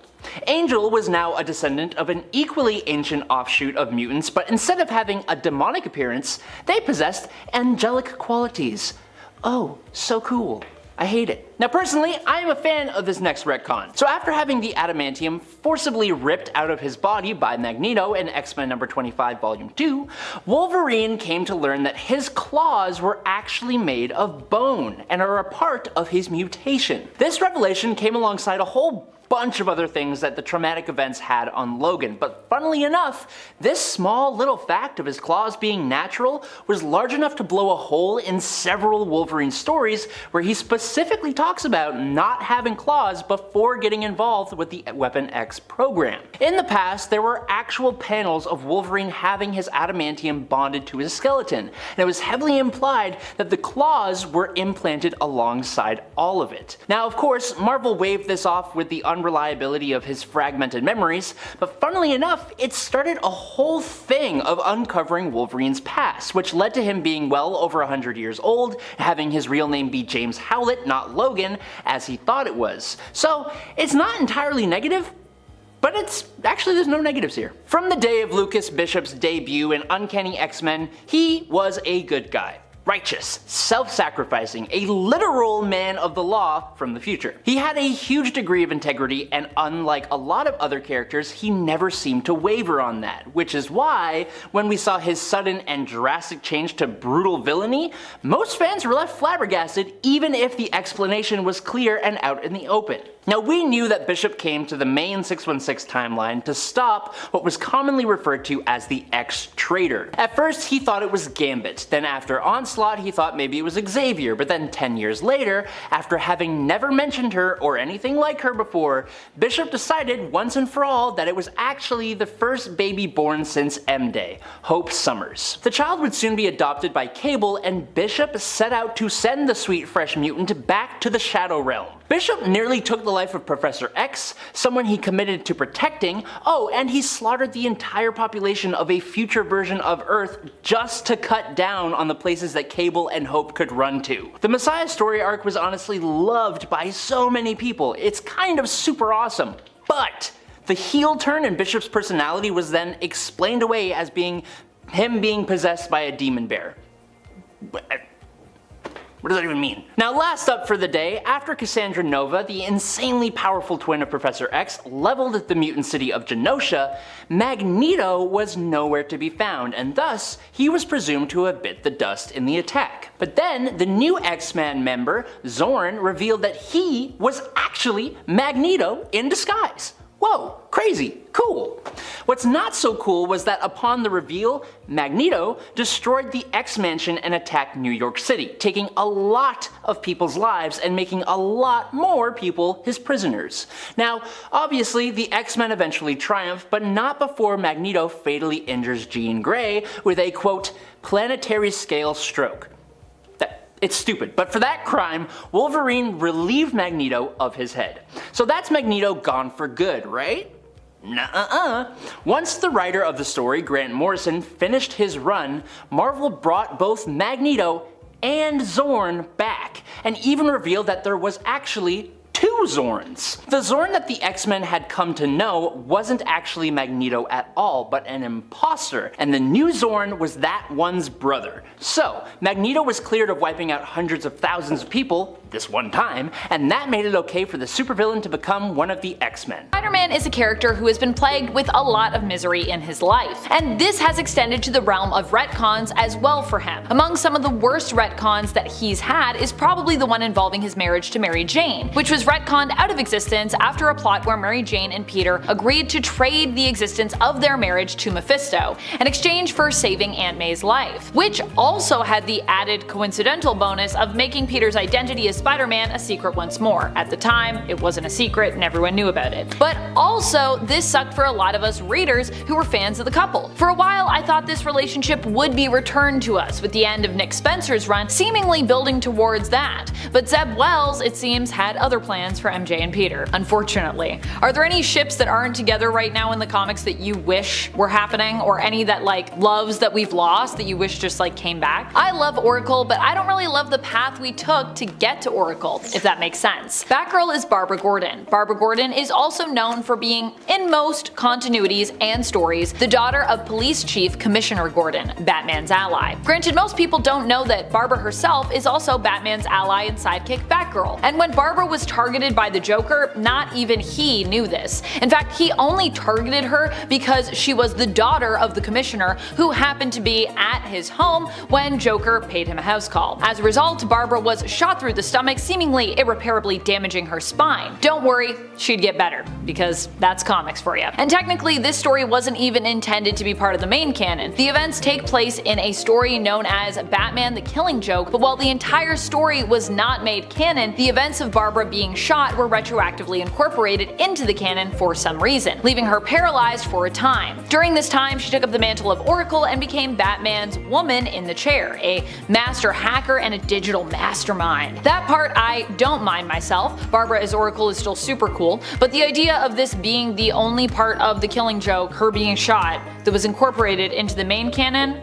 Angel was now a descendant of an equally ancient offshoot of mutants, but instead of having a demonic appearance, they possessed angelic qualities. Oh, so cool. I hate it. Now personally, I am a fan of this next retcon. So after having the adamantium forcibly ripped out of his body by Magneto in X-Men number 25 volume 2, Wolverine came to learn that his claws were actually made of bone and are a part of his mutation. This revelation came alongside a whole bunch of other things that the traumatic events had on Logan, but funnily enough, this small little fact of his claws being natural was large enough to blow a hole in several Wolverine stories where he specifically talks about not having claws before getting involved with the Weapon X program. In the past, there were actual panels of Wolverine having his adamantium bonded to his skeleton, and it was heavily implied that the claws were implanted alongside all of it. Now, of course, Marvel waved this off with the unreliability of his fragmented memories, but funnily enough, it started a whole thing of uncovering Wolverine's past, which led to him being well over 100 years old, having his real name be James Howlett, not Logan, as he thought it was. So, it's not entirely negative, but there's no negatives here. From the day of Lucas Bishop's debut in Uncanny X-Men, he was a good guy. Righteous, self-sacrificing, a literal man of the law from the future. He had a huge degree of integrity, and unlike a lot of other characters, he never seemed to waver on that, which is why, when we saw his sudden and drastic change to brutal villainy, most fans were left flabbergasted even if the explanation was clear and out in the open. Now, we knew that Bishop came to the main 616 timeline to stop what was commonly referred to as the X-Traitor. At first, he thought it was Gambit, then after Onslaught, he thought maybe it was Xavier, but then 10 years later, after having never mentioned her or anything like her before, Bishop decided once and for all that it was actually the first baby born since M-Day, Hope Summers. The child would soon be adopted by Cable, and Bishop set out to send the sweet fresh mutant back to the Shadow Realm. Bishop nearly took the life of Professor X, someone he committed to protecting, and he slaughtered the entire population of a future version of Earth just to cut down on the places that Cable and Hope could run to. The Messiah story arc was honestly loved by so many people, it's kind of super awesome, but the heel turn in Bishop's personality was then explained away as being him being possessed by a demon bear. What does that even mean? Now, last up for the day, after Cassandra Nova, the insanely powerful twin of Professor X, leveled the mutant city of Genosha, Magneto was nowhere to be found, and thus, he was presumed to have bit the dust in the attack. But then, the new X-Men member, Zorn, revealed that he was actually Magneto in disguise. Whoa, crazy, cool. What's not so cool was that upon the reveal, Magneto destroyed the X-Mansion and attacked New York City, taking a lot of people's lives and making a lot more people his prisoners. Now, obviously, the X-Men eventually triumph, but not before Magneto fatally injures Jean Grey with a, quote, planetary scale stroke. It's stupid, but for that crime, Wolverine relieved Magneto of his head. So that's Magneto gone for good, right? Nuh-uh-uh. Once the writer of the story, Grant Morrison, finished his run, Marvel brought both Magneto and Zorn back, and even revealed that there was actually two Zorns. The Zorn that the X-Men had come to know wasn't actually Magneto at all, but an imposter, and the new Zorn was that one's brother. So, Magneto was cleared of wiping out hundreds of thousands of people this one time, and that made it okay for the supervillain to become one of the X-Men. Spider-Man is a character who has been plagued with a lot of misery in his life, and this has extended to the realm of retcons as well for him. Among some of the worst retcons that he's had is probably the one involving his marriage to Mary Jane, which was retconned out of existence after a plot where Mary Jane and Peter agreed to trade the existence of their marriage to Mephisto in exchange for saving Aunt May's life, which also had the added coincidental bonus of making Peter's identity as Spider-Man a secret once more. At the time, it wasn't a secret and everyone knew about it. But also, this sucked for a lot of us readers who were fans of the couple. For a while, I thought this relationship would be returned to us, with the end of Nick Spencer's run seemingly building towards that. But Zeb Wells, it seems, had other plans for MJ and Peter, unfortunately. Are there any ships that aren't together right now in the comics that you wish were happening, or any that loves that we've lost that you wish just came back? I love Oracle, but I don't really love the path we took to get to Oracle, if that makes sense. Batgirl is Barbara Gordon. Barbara Gordon is also known for being, in most continuities and stories, the daughter of Police Chief Commissioner Gordon, Batman's ally. Granted, most people don't know that Barbara herself is also Batman's ally and sidekick Batgirl, and when Barbara was targeted targeted by the Joker, not even he knew this. In fact, he only targeted her because she was the daughter of the commissioner who happened to be at his home when Joker paid him a house call. As a result, Barbara was shot through the stomach, seemingly irreparably damaging her spine. Don't worry, she'd get better, because that's comics for you. And technically, this story wasn't even intended to be part of the main canon. The events take place in a story known as Batman the Killing Joke, but while the entire story was not made canon, the events of Barbara being shot were retroactively incorporated into the canon for some reason, leaving her paralyzed for a time. During this time, she took up the mantle of Oracle and became Batman's woman in the chair, a master hacker and a digital mastermind. That part I don't mind myself. Barbara as Oracle is still super cool, but the idea of this being the only part of the Killing Joke, her being shot, that was incorporated into the main canon,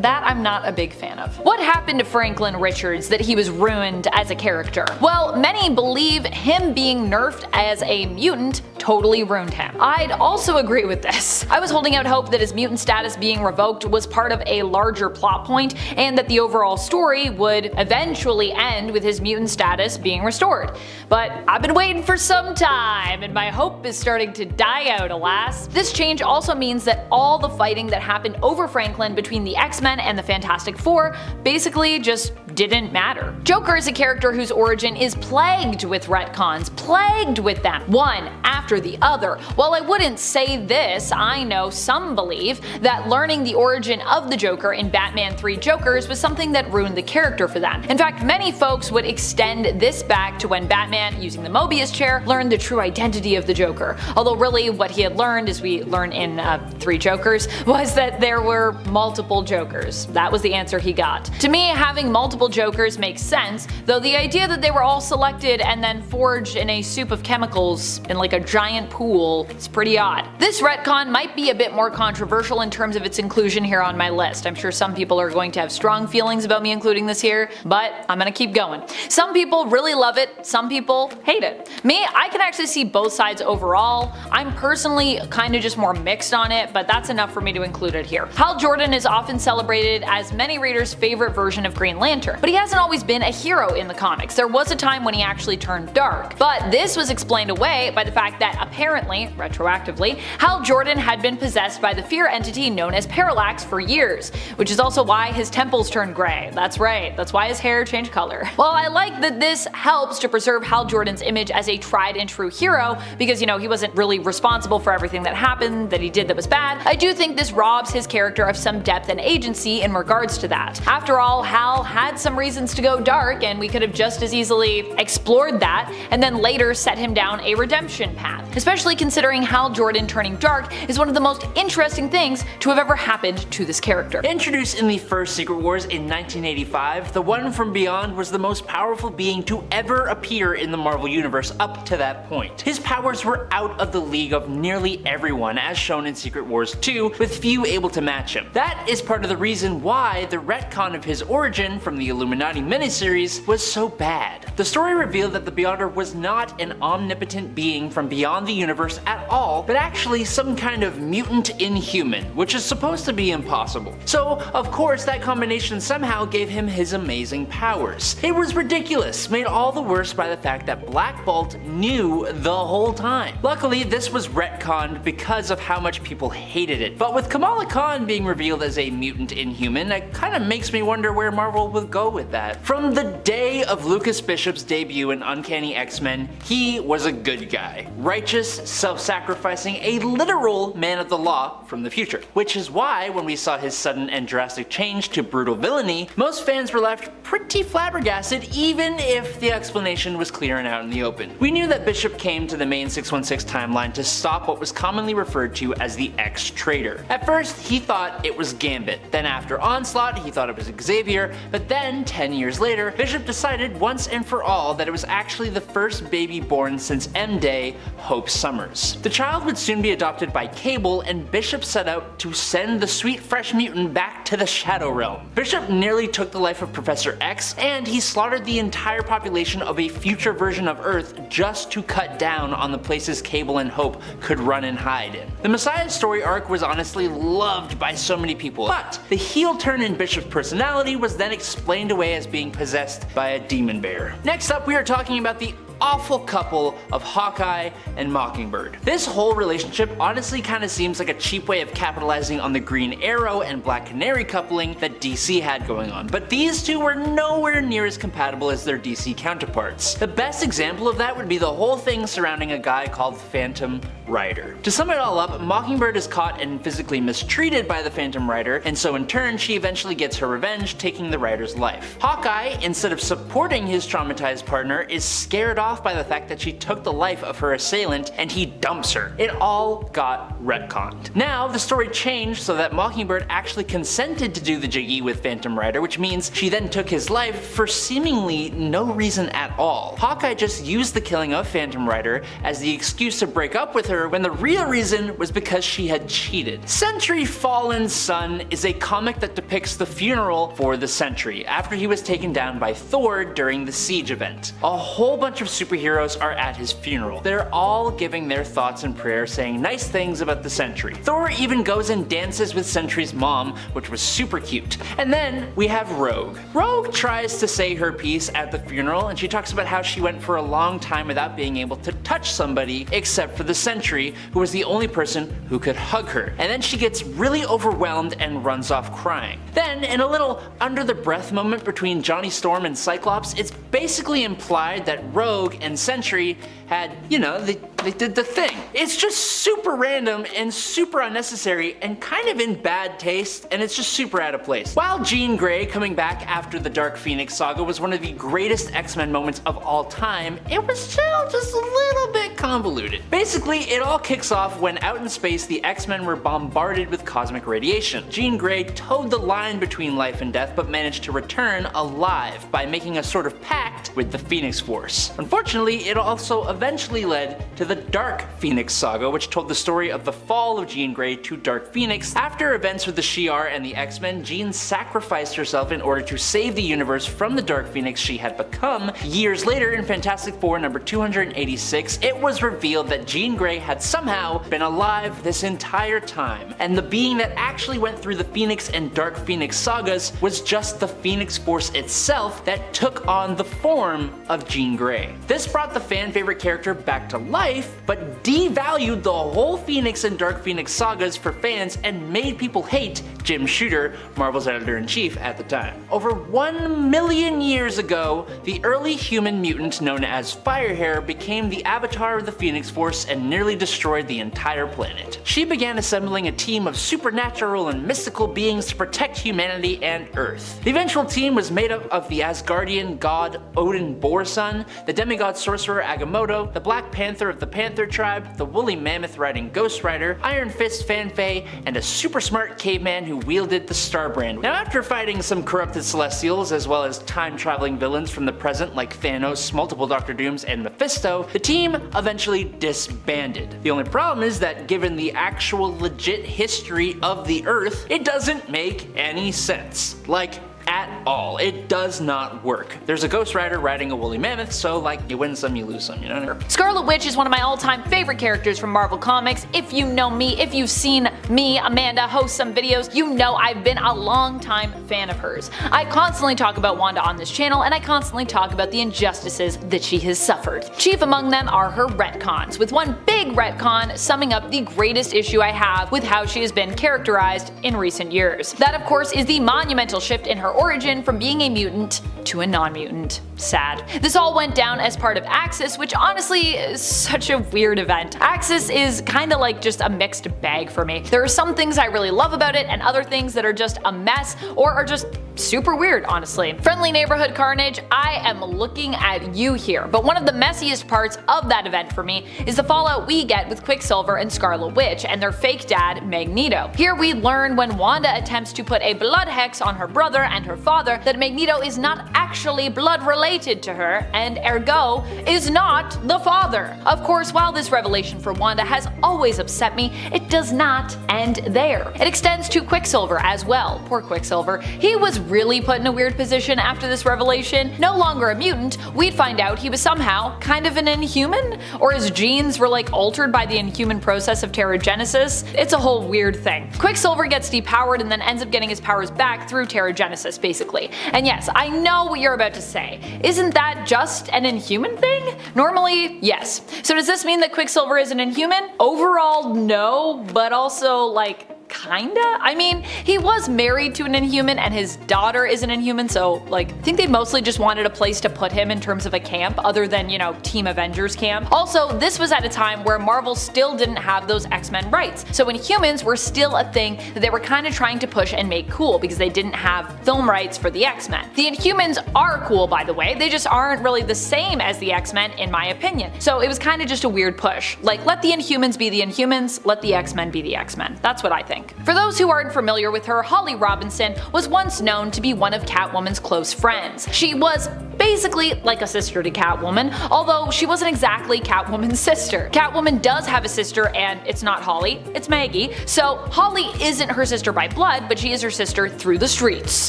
that I'm not a big fan of. What happened to Franklin Richards that he was ruined as a character? Well, many believe him being nerfed as a mutant totally ruined him. I'd also agree with this. I was holding out hope that his mutant status being revoked was part of a larger plot point, and that the overall story would eventually end with his mutant status being restored. But I've been waiting for some time, and my hope is starting to die out, alas. This change also means that all the fighting that happened over Franklin between the X-Men and the Fantastic Four basically just didn't matter. Joker is a character whose origin is plagued with retcons, plagued with them, one after the other. While I wouldn't say this, I know some believe that learning the origin of the Joker in Batman 3 Jokers was something that ruined the character for them. In fact, many folks would extend this back to when Batman, using the Mobius chair, learned the true identity of the Joker. Although really what he had learned, as we learn in 3 Jokers, was that there were multiple Jokers. That was the answer he got. To me, having multiple Jokers makes sense, though the idea that they were all selected and then forged in a soup of chemicals in like a giant pool is pretty odd. This retcon might be a bit more controversial in terms of its inclusion here on my list. I'm sure some people are going to have strong feelings about me including this here, but I'm gonna keep going. Some people really love it, some people hate it. Me, I can actually see both sides overall. I'm personally kinda just more mixed on it, but that's enough for me to include it here. Hal Jordan is often celebrated as many readers' favorite version of Green Lantern, but he hasn't always been a hero in the comics. There was a time when he actually turned dark, but this was explained away by the fact that apparently, retroactively, Hal Jordan had been possessed by the fear entity known as Parallax for years, which is also why his temples turned gray. That's right, that's why his hair changed color. While I like that this helps to preserve Hal Jordan's image as a tried and true hero, because you know, he wasn't really responsible for everything that happened that he did that was bad, I do think this robs his character of some depth and agency in regards to that. After all, Hal had some reasons to go dark, and we could have just as easily explored that and then later set him down a redemption path, especially considering Hal Jordan turning dark is one of the most interesting things to have ever happened to this character. Introduced in the first Secret Wars in 1985, the One from Beyond was the most powerful being to ever appear in the Marvel Universe up to that point. His powers were out of the league of nearly everyone, as shown in Secret Wars 2, with few able to match him. That is part of the reason why the retcon of his origin from the Illuminati miniseries was so bad. The story revealed that the Beyonder was not an omnipotent being from beyond the universe at all, but actually some kind of mutant inhuman, which is supposed to be impossible. So, of course, that combination somehow gave him his amazing powers. It was ridiculous, made all the worse by the fact that Black Bolt knew the whole time. Luckily, this was retconned because of how much people hated it, but with Kamala Khan being revealed as a mutant inhuman, it kinda makes me wonder where Marvel would go with that. From the day of Lucas Bishop's debut in Uncanny X-Men, he was a good guy. Righteous, self-sacrificing, a literal man of the law from the future. Which is why, when we saw his sudden and drastic change to brutal villainy, most fans were left pretty flabbergasted, even if the explanation was clear and out in the open. We knew that Bishop came to the main 616 timeline to stop what was commonly referred to as the X-Traitor. At first, he thought it was Gambit. Then after Onslaught, he thought it was Xavier, but then, 10 years later, Bishop decided once and for all that it was actually the first baby born since M-Day, Hope Summers. The child would soon be adopted by Cable, and Bishop set out to send the sweet fresh mutant back to the Shadow Realm. Bishop nearly took the life of Professor X, and he slaughtered the entire population of a future version of Earth just to cut down on the places Cable and Hope could run and hide in. The Messiah story arc was honestly loved by so many people, but the heel turn in Bishop's personality was then explained away as being possessed by a demon bear. Next up, we are talking about the awful couple of Hawkeye and Mockingbird. This whole relationship honestly kinda seems like a cheap way of capitalizing on the Green Arrow and Black Canary coupling that DC had going on, but these two were nowhere near as compatible as their DC counterparts. The best example of that would be the whole thing surrounding a guy called Phantom Rider. To sum it all up, Mockingbird is caught and physically mistreated by the Phantom Rider, and so in turn she eventually gets her revenge, taking the Rider's life. Hawkeye, instead of supporting his traumatized partner, is scared off by the fact that she took the life of her assailant and he dumps her. It all got retconned. Now the story changed so that Mockingbird actually consented to do the jiggy with Phantom Rider, which means she then took his life for seemingly no reason at all. Hawkeye just used the killing of Phantom Rider as the excuse to break up with her when the real reason was because she had cheated. Sentry Fallen's Son is a comic that depicts the funeral for the Sentry after he was taken down by Thor during the Siege event. A whole bunch of superheroes are at his funeral. They're all giving their thoughts and prayers, saying nice things about the Sentry. Thor even goes and dances with Sentry's mom, which was super cute. And then we have Rogue. Rogue tries to say her piece at the funeral, and she talks about how she went for a long time without being able to touch somebody except for the Sentry, who was the only person who could hug her. And then she gets really overwhelmed and runs off crying. Then, in a little under the breath moment between Johnny Storm and Cyclops, it's basically implied that Rogue and Sentry had, you know, they did the thing. It's just super random and super unnecessary and kind of in bad taste, and it's just super out of place. While Jean Grey coming back after the Dark Phoenix saga was one of the greatest X-Men moments of all time, it was still just a little bit convoluted. Basically, it all kicks off when out in space the X-Men were bombarded with cosmic radiation. Jean Grey towed the line between life and death but managed to return alive by making a sort of pact with the Phoenix Force. Unfortunately, it also eventually led to the Dark Phoenix saga, which told the story of the fall of Jean Grey to Dark Phoenix. After events with the Shi'ar and the X-Men, Jean sacrificed herself in order to save the universe from the Dark Phoenix she had become. Years later, in Fantastic Four number 286, it was revealed that Jean Grey had somehow been alive this entire time, and the being that actually went through the Phoenix and Dark Phoenix sagas was just the Phoenix Force itself that took on the form of Jean Grey. This brought the fan favorite character back to life, but devalued the whole Phoenix and Dark Phoenix sagas for fans and made people hate Jim Shooter, Marvel's editor-in-chief at the time. Over 1 million years ago, the early human mutant known as Firehair became the avatar of the Phoenix Force and nearly destroyed the entire planet. She began assembling a team of supernatural and mystical beings to protect humanity and Earth. The eventual team was made up of the Asgardian god Odin Borson, the demigod sorcerer Agamotto, the Black Panther of the Panther tribe, the woolly mammoth riding Ghost Rider, Iron Fist Fanfei, and a super smart caveman who wielded the Starbrand. Now, after fighting some corrupted Celestials as well as time-traveling villains from the present like Thanos, multiple Doctor Dooms, and Mephisto, the team eventually disbanded. The only problem is that given the actual legit history of the Earth, it doesn't make any sense. Like, at all. It does not work. There's a Ghost Rider riding a woolly mammoth, so like you win some, you lose some, you know? Scarlet Witch is one of my all-time favorite characters from Marvel Comics. If you know me, if you've seen me, Amanda, host some videos, you know I've been a long-time fan of hers. I constantly talk about Wanda on this channel, and I constantly talk about the injustices that she has suffered. Chief among them are her retcons, with one big retcon summing up the greatest issue I have with how she has been characterized in recent years. That, of course, is the monumental shift in her origin from being a mutant to a non-mutant. Sad. This all went down as part of Axis, which honestly is such a weird event. Axis is kinda like just a mixed bag for me. There are some things I really love about it and other things that are just a mess or are just super weird, honestly. Friendly Neighborhood Carnage, I am looking at you here, but one of the messiest parts of that event for me is the fallout we get with Quicksilver and Scarlet Witch and their fake dad, Magneto. Here we learn when Wanda attempts to put a blood hex on her brother and her father that Magneto is not actually blood related to her and ergo is not the father. Of course, while this revelation for Wanda has always upset me, it does not end there. It extends to Quicksilver as well. Poor Quicksilver. He was really put in a weird position after this revelation. No longer a mutant, we'd find out he was somehow kind of an inhuman, or his genes were like altered by the inhuman process of teragenesis. It's a whole weird thing. Quicksilver gets depowered and then ends up getting his powers back through teragenesis, basically. quickly. And yes, I know what you're about to say. Isn't that just an Inhuman thing? Normally, yes. So does this mean that Quicksilver is an Inhuman? Overall, no, but also like, kinda? I mean, he was married to an Inhuman and his daughter is an Inhuman, so like, I think they mostly just wanted a place to put him in terms of a camp other than, you know, Team Avengers camp. Also, this was at a time where Marvel still didn't have those X-Men rights, so Inhumans were still a thing that they were kind of trying to push and make cool because they didn't have film rights for the X-Men. The Inhumans are cool, by the way, they just aren't really the same as the X-Men in my opinion, so it was kind of just a weird push. Like, let the Inhumans be the Inhumans, let the X-Men be the X-Men. That's what I think. For those who aren't familiar with her, Holly Robinson was once known to be one of Catwoman's close friends. She was basically like a sister to Catwoman, although she wasn't exactly Catwoman's sister. Catwoman does have a sister and it's not Holly, it's Maggie, so Holly isn't her sister by blood, but she is her sister through the streets.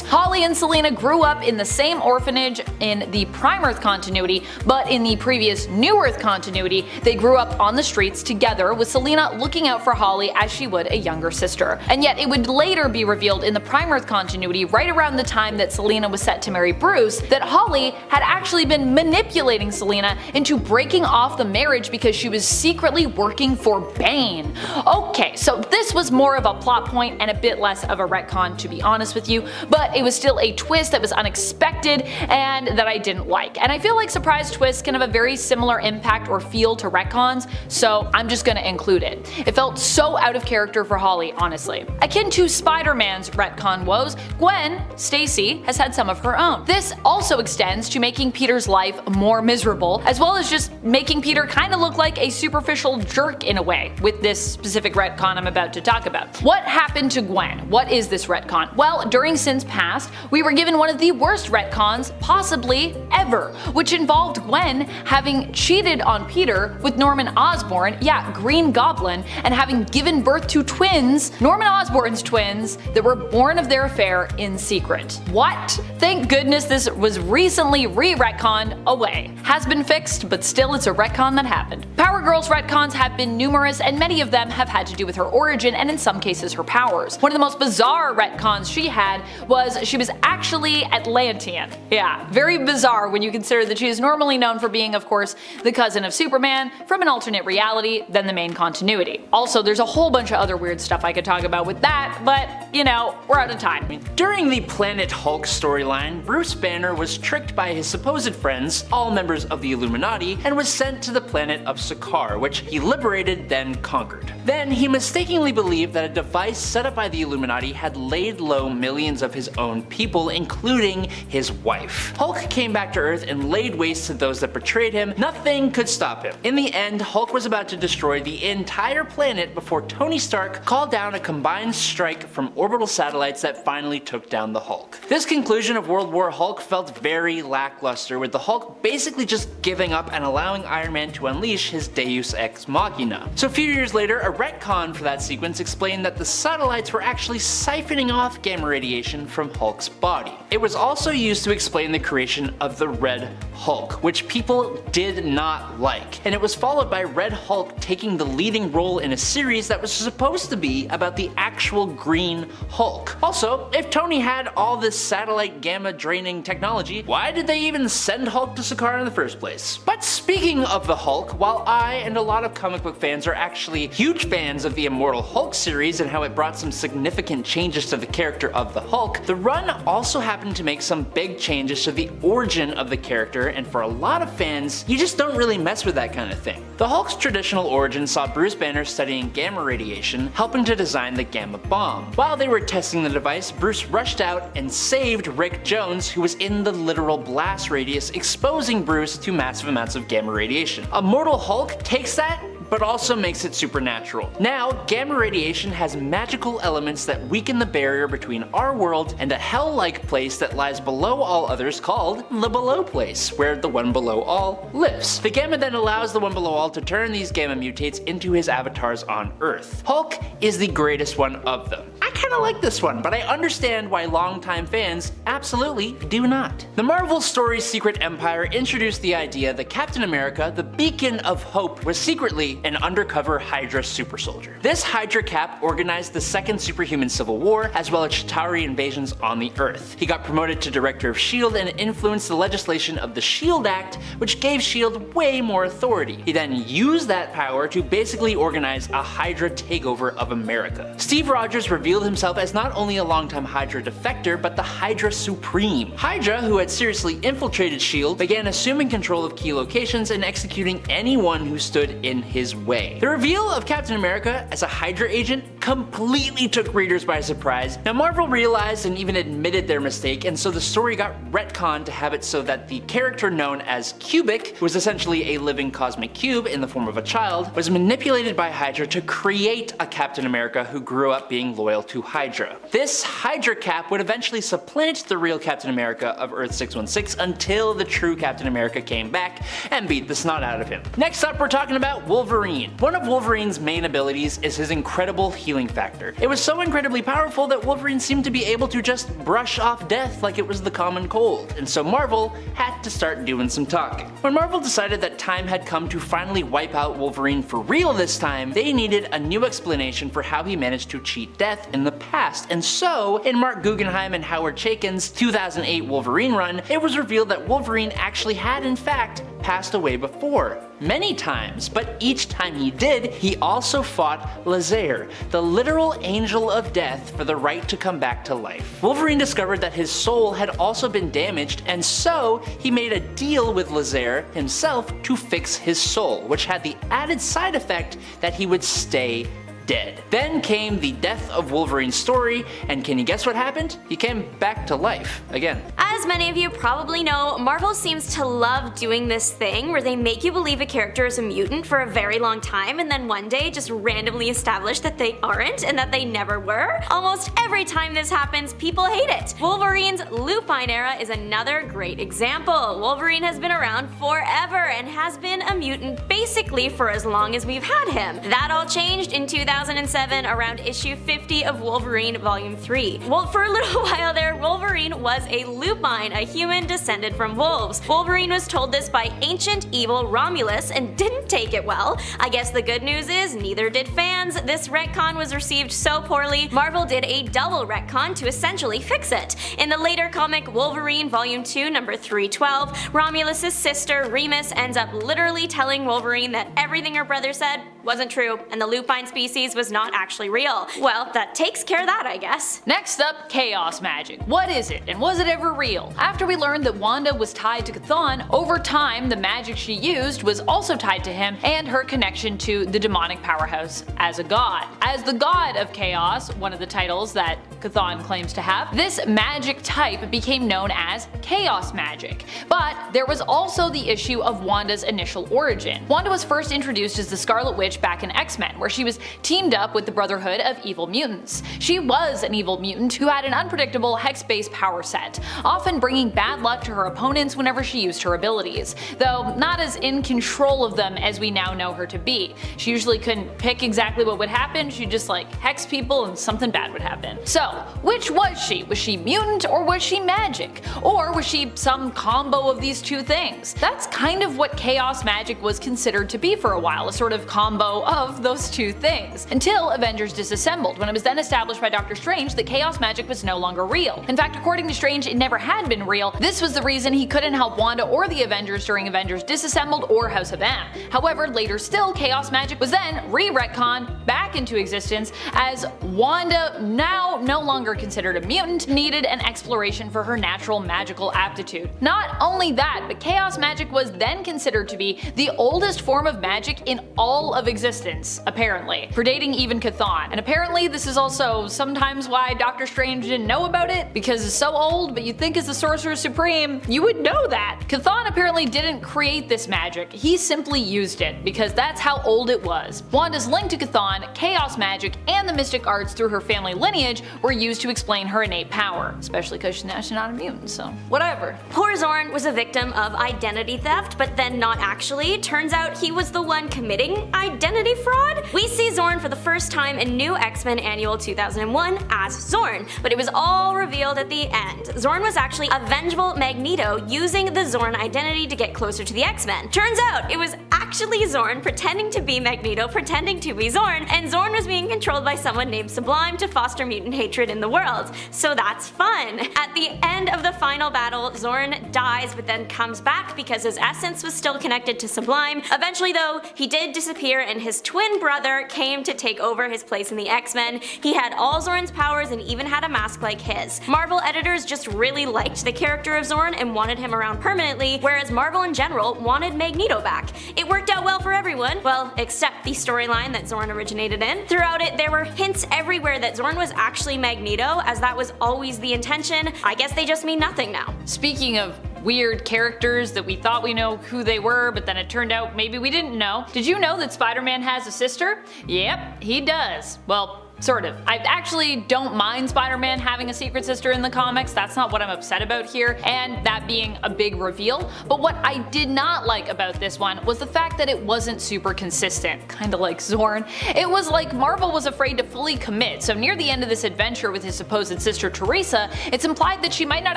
Holly and Selina grew up in the same orphanage in the Prime Earth continuity, but in the previous New Earth continuity, they grew up on the streets together with Selina looking out for Holly as she would a younger sister. And yet it would later be revealed in the Prime Earth continuity, right around the time that Selina was set to marry Bruce, that Holly had actually been manipulating Selina into breaking off the marriage because she was secretly working for Bane. Okay, so this was more of a plot point and a bit less of a retcon, to be honest with you, but it was still a twist that was unexpected and that I didn't like. And I feel like surprise twists can have a very similar impact or feel to retcons, so I'm just gonna include it. It felt so out of character for Holly, honestly. Akin to Spider-Man's retcon woes, Gwen Stacy has had some of her own. This also extends to making Peter's life more miserable, as well as just making Peter kind of look like a superficial jerk in a way, with this specific retcon I'm about to talk about. What happened to Gwen? What is this retcon? Well, during Sins Past, we were given one of the worst retcons possibly ever, which involved Gwen having cheated on Peter with Norman Osborn, yeah, Green Goblin, and having given birth to twins, Norman Osborn's twins, that were born of their affair in secret. What? Thank goodness this was recently re-retconned away. Has been fixed, but still it's a retcon that happened. Power Girl's retcons have been numerous, and many of them have had to do with her origin and in some cases her powers. One of the most bizarre retcons she had was she was actually Atlantean. Yeah, very bizarre when you consider that she is normally known for being, of course, the cousin of Superman from an alternate reality than the main continuity. Also, there's a whole bunch of other weird stuff I could talk about with that, but you know, we're out of time. During the Planet Hulk storyline, Bruce Banner was tricked by his supposed friends, all members of the Illuminati, and was sent to the planet of Sakaar, which he liberated then conquered. Then he mistakenly believed that a device set up by the Illuminati had laid low millions of his own people, including his wife. Hulk came back to Earth and laid waste to those that betrayed him. Nothing could stop him. In the end, Hulk was about to destroy the entire planet before Tony Stark called down a combined strike from orbital satellites that finally took down the Hulk. This conclusion of World War Hulk felt very lackluster, with the Hulk basically just giving up and allowing Iron Man to unleash his Deus Ex Machina. So a few years later, a retcon for that sequence explained that the satellites were actually siphoning off gamma radiation from Hulk's body. It was also used to explain the creation of the Red Hulk, which people did not like, and it was followed by Red Hulk taking the leading role in a series that was supposed to be about the actual Green Hulk. Also, if Tony had all this satellite gamma draining technology, why did they even send Hulk to Sakaar in the first place? But speaking of the Hulk, while I and a lot of comic book fans are actually huge fans of the Immortal Hulk series and how it brought some significant changes to the character of the Hulk, the run also happened to make some big changes to the origin of the character, and for a lot of fans, you just don't really mess with that kind of thing. The Hulk's traditional origin saw Bruce Banner studying gamma radiation, helping to design the gamma bomb. While they were testing the device, Bruce rushed out and saved Rick Jones, who was in the literal blast radius, exposing Bruce to massive amounts of gamma radiation. Immortal Hulk takes that, but also makes it supernatural. Now, gamma radiation has magical elements that weaken the barrier between our world and a hell-like place that lies below all others called the Below Place, where the One Below All lives. The gamma then allows the One Below All to turn these gamma mutates into his avatars on Earth. Hulk is the greatest one of them. I kinda like this one, but I understand why longtime fans absolutely do not. The Marvel story's Secret Empire introduced the idea that Captain America, the beacon of hope, was secretly an undercover Hydra super soldier. This Hydra Cap organized the second superhuman civil war, as well as Chitauri invasions on the Earth. He got promoted to director of S.H.I.E.L.D. and influenced the legislation of the S.H.I.E.L.D. Act, which gave S.H.I.E.L.D. way more authority. He then used that power to basically organize a Hydra takeover of America. Steve Rogers revealed himself as not only a longtime Hydra defector, but the Hydra Supreme. Hydra, who had seriously infiltrated S.H.I.E.L.D., began assuming control of key locations and executing anyone who stood in his way. The reveal of Captain America as a Hydra agent completely took readers by surprise. Now, Marvel realized and even admitted their mistake, and so the story got retconned to have it so that the character known as Cubic, who was essentially a living cosmic cube in the form of a child, was manipulated by Hydra to create a Captain America who grew up being loyal to Hydra. This Hydra Cap would eventually supplant the real Captain America of Earth 616 until the true Captain America came back and beat the snot out of him. Next up, we're talking about Wolverine. One of Wolverine's main abilities is his incredible healing factor. It was so incredibly powerful that Wolverine seemed to be able to just brush off death like it was the common cold, and so Marvel had to start doing some talking. When Marvel decided that time had come to finally wipe out Wolverine for real this time, they needed a new explanation for how he managed to cheat death in the past, and so in Mark Guggenheim and Howard Chaykin's 2008 Wolverine run, it was revealed that Wolverine actually had in fact passed away before, many times, but each time he did, he also fought Lazair, the literal angel of death, for the right to come back to life. Wolverine discovered that his soul had also been damaged, and so he made a deal with Lazair himself to fix his soul, which had the added side effect that he would stay dead. Then came the death of Wolverine's story, and can you guess what happened? He came back to life again. As many of you probably know, Marvel seems to love doing this thing where they make you believe a character is a mutant for a very long time and then one day just randomly establish that they aren't and that they never were. Almost every time this happens, people hate it. Wolverine's Lupine era is another great example. Wolverine has been around forever and has been a mutant basically for as long as we've had him. That all changed in 2007 around issue 50 of Wolverine Volume 3. Well, for a little while there, Wolverine was a lupine, a human descended from wolves. Wolverine was told this by ancient evil Romulus and didn't take it well. I guess the good news is neither did fans. This retcon was received so poorly, Marvel did a double retcon to essentially fix it. In the later comic Wolverine Volume 2 number 312, Romulus' sister Remus ends up literally telling Wolverine that everything her brother said wasn't true and the lupine species was not actually real. Well, that takes care of that, I guess. Next up, chaos magic. What is it, and was it ever real? After we learned that Wanda was tied to Chthon, over time the magic she used was also tied to him and her connection to the demonic powerhouse as a god. As the god of chaos, one of the titles that Chthon claims to have, this magic type became known as chaos magic. But there was also the issue of Wanda's initial origin. Wanda was first introduced as the Scarlet Witch back in X-Men, where she was teamed up with the Brotherhood of Evil Mutants. She was an evil mutant who had an unpredictable hex-based power set, often bringing bad luck to her opponents whenever she used her abilities, though not as in control of them as we now know her to be. She usually couldn't pick exactly what would happen, she'd just hex people and something bad would happen. So, which was she? Was she mutant or was she magic? Or was she some combo of these two things? That's kind of what chaos magic was considered to be for a while, a sort of combo of those two things, until Avengers Disassembled, when it was then established by Doctor Strange that chaos magic was no longer real. In fact, according to Strange, it never had been real. This was the reason he couldn't help Wanda or the Avengers during Avengers Disassembled or House of M. However, later still, chaos magic was then re-retconned back into existence as Wanda, now no longer considered a mutant, needed an exploration for her natural magical aptitude. Not only that, but chaos magic was then considered to be the oldest form of magic in all of existence, apparently, predating even Chthon. And apparently this is also sometimes why Doctor Strange didn't know about it, because it's so old, but you'd think as the Sorcerer Supreme, you would know that. Chthon apparently didn't create this magic, he simply used it, because that's how old it was. Wanda's link to Chthon, chaos magic, and the mystic arts through her family lineage were used to explain her innate power, especially because she's not a mutant, so whatever. Poor Zorn was a victim of identity theft, but then not actually. Turns out he was the one committing identity fraud? We see Zorn for the first time in New X-Men Annual 2001 as Zorn, but it was all revealed at the end. Zorn was actually a vengeful Magneto using the Zorn identity to get closer to the X-Men. Turns out it was actually Zorn pretending to be Magneto pretending to be Zorn, and Zorn was being controlled by someone named Sublime to foster mutant hatred in the world. So that's fun. At the end of the final battle, Zorn dies but then comes back because his essence was still connected to Sublime. Eventually though, he did disappear and his twin brother came to take over his place in the X-Men. He had all Zorn's powers and even had a mask like his. Marvel editors just really liked the character of Zorn and wanted him around permanently, whereas Marvel in general wanted Magneto back. It worked out well for everyone, well, except the storyline that Zorn originated in. Throughout it, there were hints everywhere that Zorn was actually Magneto, as that was always the intention. I guess they just mean nothing now. Speaking of weird characters that we thought we know who they were, but then it turned out maybe we didn't know. Did you know that Spider-Man has a sister? Yep, he does. Well, sort of. I actually don't mind Spider-Man having a secret sister in the comics, that's not what I'm upset about here, and that being a big reveal. But what I did not like about this one was the fact that it wasn't super consistent, kinda like Zorn. It was like Marvel was afraid to fully commit, so near the end of this adventure with his supposed sister Teresa, it's implied that she might not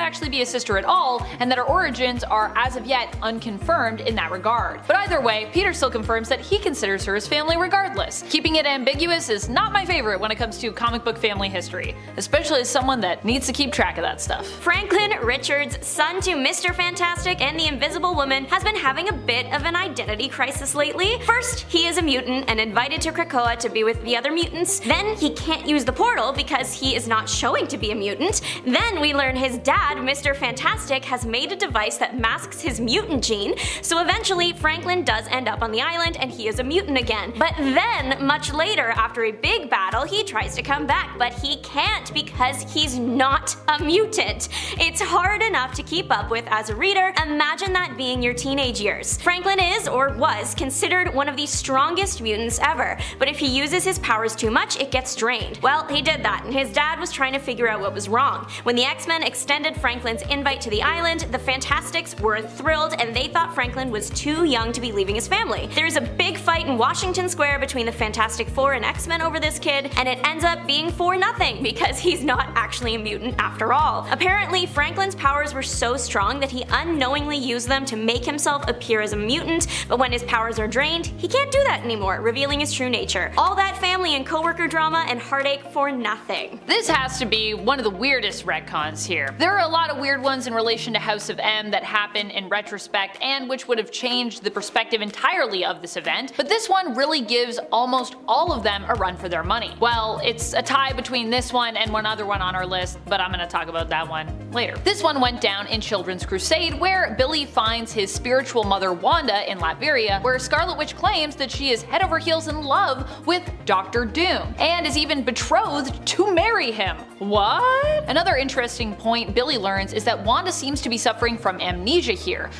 actually be a sister at all, and that her origins are as of yet unconfirmed in that regard. But either way, Peter still confirms that he considers her his family regardless. Keeping it ambiguous is not my favorite when it comes to comic book family history, especially as someone that needs to keep track of that stuff. Franklin Richards, son to Mr. Fantastic and the Invisible Woman, has been having a bit of an identity crisis lately. First, he is a mutant and invited to Krakoa to be with the other mutants. Then he can't use the portal because he is not showing to be a mutant. Then we learn his dad, Mr. Fantastic, has made a device that masks his mutant gene, so eventually Franklin does end up on the island and he is a mutant again. But then, much later, after a big battle, he tries to come back, but he can't because he's not a mutant. It's hard enough to keep up with as a reader. Imagine that being your teenage years. Franklin is, or was, considered one of the strongest mutants ever, but if he uses his powers too much, it gets drained. Well, he did that, and his dad was trying to figure out what was wrong. When the X-Men extended Franklin's invite to the island, the Fantastics were thrilled, and they thought Franklin was too young to be leaving his family. There's a big fight in Washington Square between the Fantastic Four and X-Men over this kid, and it ends up being for nothing because he's not actually a mutant after all. Apparently, Franklin's powers were so strong that he unknowingly used them to make himself appear as a mutant, but when his powers are drained, he can't do that anymore, revealing his true nature. All that family and coworker drama and heartache for nothing. This has to be one of the weirdest retcons here. There are a lot of weird ones in relation to House of M that happen in retrospect and which would have changed the perspective entirely of this event, but this one really gives almost all of them a run for their money. Well, it's a tie between this one and one other one on our list, but I'm gonna talk about that one later. This one went down in Children's Crusade, where Billy finds his spiritual mother Wanda in Latveria, where Scarlet Witch claims that she is head over heels in love with Dr. Doom, and is even betrothed to marry him. What? Another interesting point Billy learns is that Wanda seems to be suffering from amnesia here.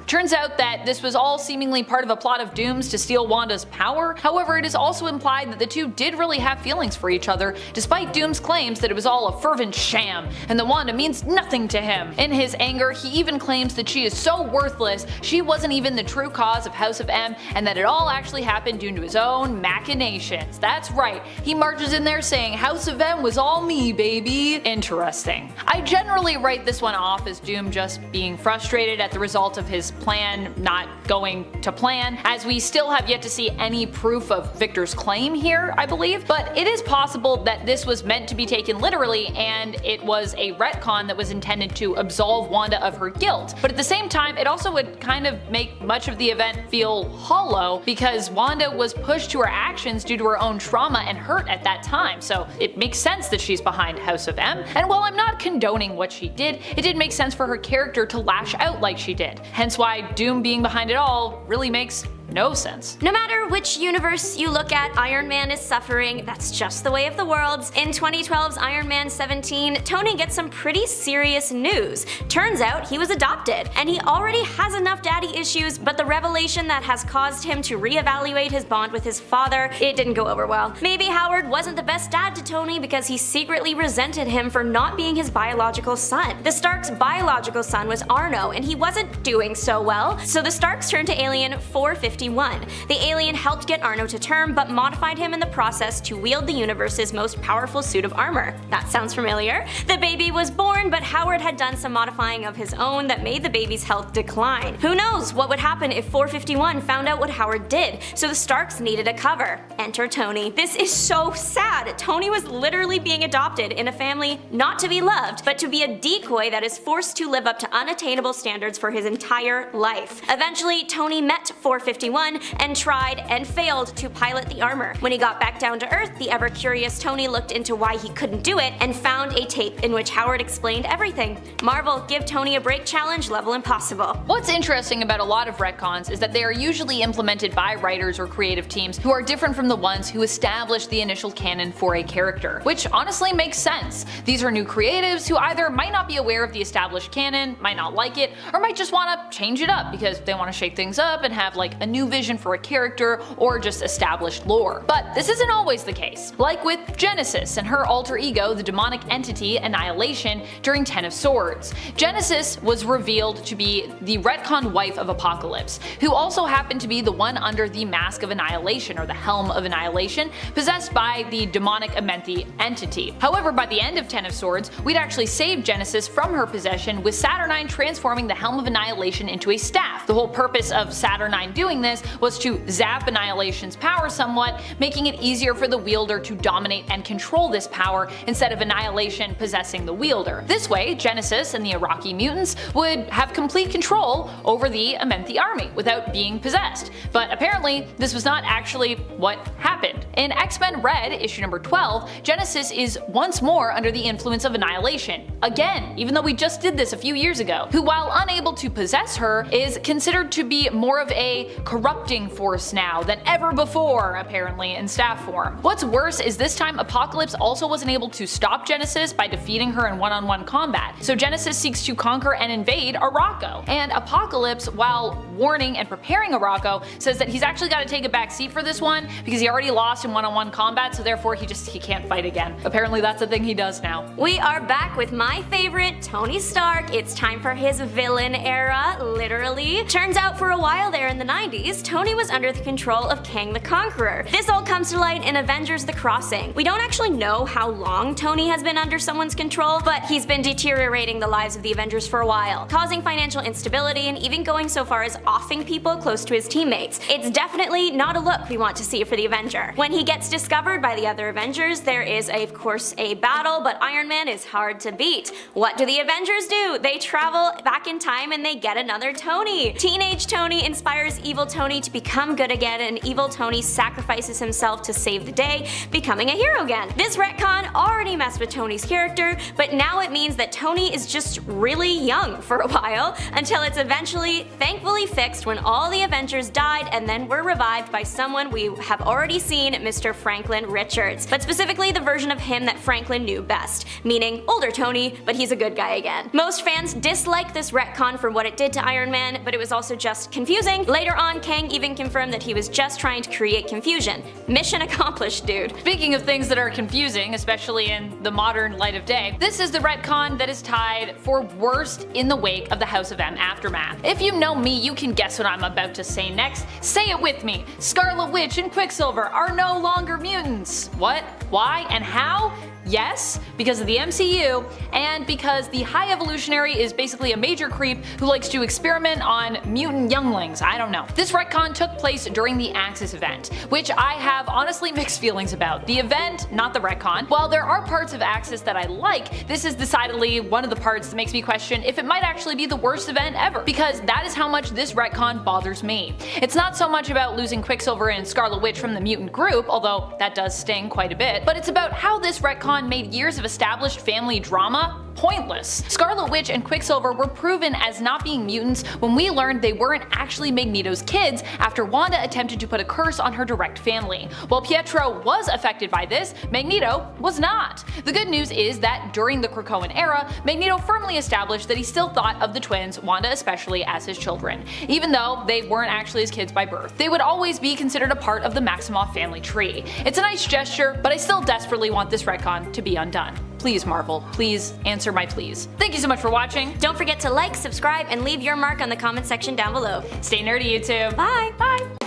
Turns out that this was all seemingly part of a plot of Doom's to steal Wanda's power. However, it is also implied that the two did really have feelings for each other, despite Doom's claims that it was all a fervent sham, and that Wanda means nothing to him. In his anger, he even claims that she is so worthless, she wasn't even the true cause of House of M, and that it all actually happened due to his own machinations. That's right, he marches in there saying House of M was all me, baby. Interesting. I generally write this one off as Doom just being frustrated at the result of his plan not going to plan, as we still have yet to see any proof of Victor's claim here, I believe, but it is possible that this was meant to be taken literally and it was a retcon that was intended to absolve Wanda of her guilt. But at the same time, it also would kind of make much of the event feel hollow because Wanda was pushed to her actions due to her own trauma and hurt at that time, so it makes sense that she's behind House of M. And while I'm not condoning what she did, it did make sense for her character to lash out like she did. Hence why Doom being behind it all really makes no sense. No matter which universe you look at, Iron Man is suffering. That's just the way of the world. In 2012's Iron Man 17, Tony gets some pretty serious news. Turns out he was adopted, and he already has enough daddy issues, but the revelation that has caused him to reevaluate his bond with his father, it didn't go over well. Maybe Howard wasn't the best dad to Tony because he secretly resented him for not being his biological son. The Starks' biological son was Arno, and he wasn't doing so well, so the Starks turned to Alien 450 451. The alien helped get Arno to term, but modified him in the process to wield the universe's most powerful suit of armor. That sounds familiar? The baby was born, but Howard had done some modifying of his own that made the baby's health decline. Who knows what would happen if 451 found out what Howard did, so the Starks needed a cover. Enter Tony. This is so sad. Tony was literally being adopted in a family not to be loved, but to be a decoy that is forced to live up to unattainable standards for his entire life. Eventually, Tony met 451 and tried and failed to pilot the armor. When he got back down to Earth, the ever-curious Tony looked into why he couldn't do it and found a tape in which Howard explained everything. Marvel, give Tony a break challenge level impossible. What's interesting about a lot of retcons is that they are usually implemented by writers or creative teams who are different from the ones who established the initial canon for a character, which honestly makes sense. These are new creatives who either might not be aware of the established canon, might not like it, or might just want to change it up because they want to shake things up and have like a new vision for a character or just established lore. But this isn't always the case. Like with Genesis and her alter ego, the demonic entity Annihilation, during Ten of Swords. Genesis was revealed to be the retcon wife of Apocalypse, who also happened to be the one under the Mask of Annihilation or the Helm of Annihilation, possessed by the demonic Amenthi entity. However, by the end of Ten of Swords, we'd actually saved Genesis from her possession, with Saturnine transforming the Helm of Annihilation into a staff. The whole purpose of Saturnine doing this was to zap Annihilation's power somewhat, making it easier for the wielder to dominate and control this power instead of Annihilation possessing the wielder. This way, Genesis and the Iraqi mutants would have complete control over the Amenthi army without being possessed. But apparently, this was not actually what happened. In X-Men Red, issue number 12, Genesis is once more under the influence of Annihilation. Again, even though we just did this a few years ago, who, while unable to possess her, is considered to be more of a corrupting force now than ever before, apparently, in staff form. What's worse is this time Apocalypse also wasn't able to stop Genesis by defeating her in one-on-one combat, so Genesis seeks to conquer and invade Arakko. And Apocalypse, while warning and preparing Arakko, says that he's actually got to take a back seat for this one because he already lost in one-on-one combat, so therefore he can't fight again. Apparently that's a thing he does now. We are back with my favorite, Tony Stark. It's time for his villain era, literally. Turns out for a while there in the 90s, Tony was under the control of Kang the Conqueror. This all comes to light in Avengers The Crossing. We don't actually know how long Tony has been under someone's control, but he's been deteriorating the lives of the Avengers for a while, causing financial instability and even going so far as offing people close to his teammates. It's definitely not a look we want to see for the Avenger. When he gets discovered by the other Avengers, there is of course a battle, but Iron Man is hard to beat. What do the Avengers do? They travel back in time and they get another Tony. Teenage Tony inspires evil Tony to become good again, and evil Tony sacrifices himself to save the day, becoming a hero again. This retcon already messed with Tony's character, but now it means that Tony is just really young for a while, until it's eventually, thankfully, fixed when all the Avengers died and then were revived by someone we have already seen, Mr. Franklin Richards, but specifically the version of him that Franklin knew best, meaning older Tony, but he's a good guy again. Most fans dislike this retcon for what it did to Iron Man, but it was also just confusing. Later on, Kang even confirmed that he was just trying to create confusion. Mission accomplished, dude. Speaking of things that are confusing, especially in the modern light of day, this is the retcon that is tied for worst in the wake of the House of M aftermath. If you know me, you can guess what I'm about to say next. Say it with me. Scarlet Witch and Quicksilver are no longer mutants. What? Why? And how? Yes, because of the MCU, and because the High Evolutionary is basically a major creep who likes to experiment on mutant younglings. I don't know. This retcon took place during the Axis event, which I have honestly mixed feelings about. The event, not the retcon. While there are parts of Axis that I like, this is decidedly one of the parts that makes me question if it might actually be the worst event ever, because that is how much this retcon bothers me. It's not so much about losing Quicksilver and Scarlet Witch from the mutant group, although that does sting quite a bit, but it's about how this retcon made years of established family drama pointless. Scarlet Witch and Quicksilver were proven as not being mutants when we learned they weren't actually Magneto's kids after Wanda attempted to put a curse on her direct family. While Pietro was affected by this, Magneto was not. The good news is that during the Krakoan era, Magneto firmly established that he still thought of the twins, Wanda especially, as his children. Even though they weren't actually his kids by birth, they would always be considered a part of the Maximoff family tree. It's a nice gesture, but I still desperately want this retcon to be undone. Please, Marvel, please answer my pleas. Thank you so much for watching. Don't forget to like, subscribe, and leave your mark on the comment section down below. Stay nerdy, YouTube. Bye! Bye!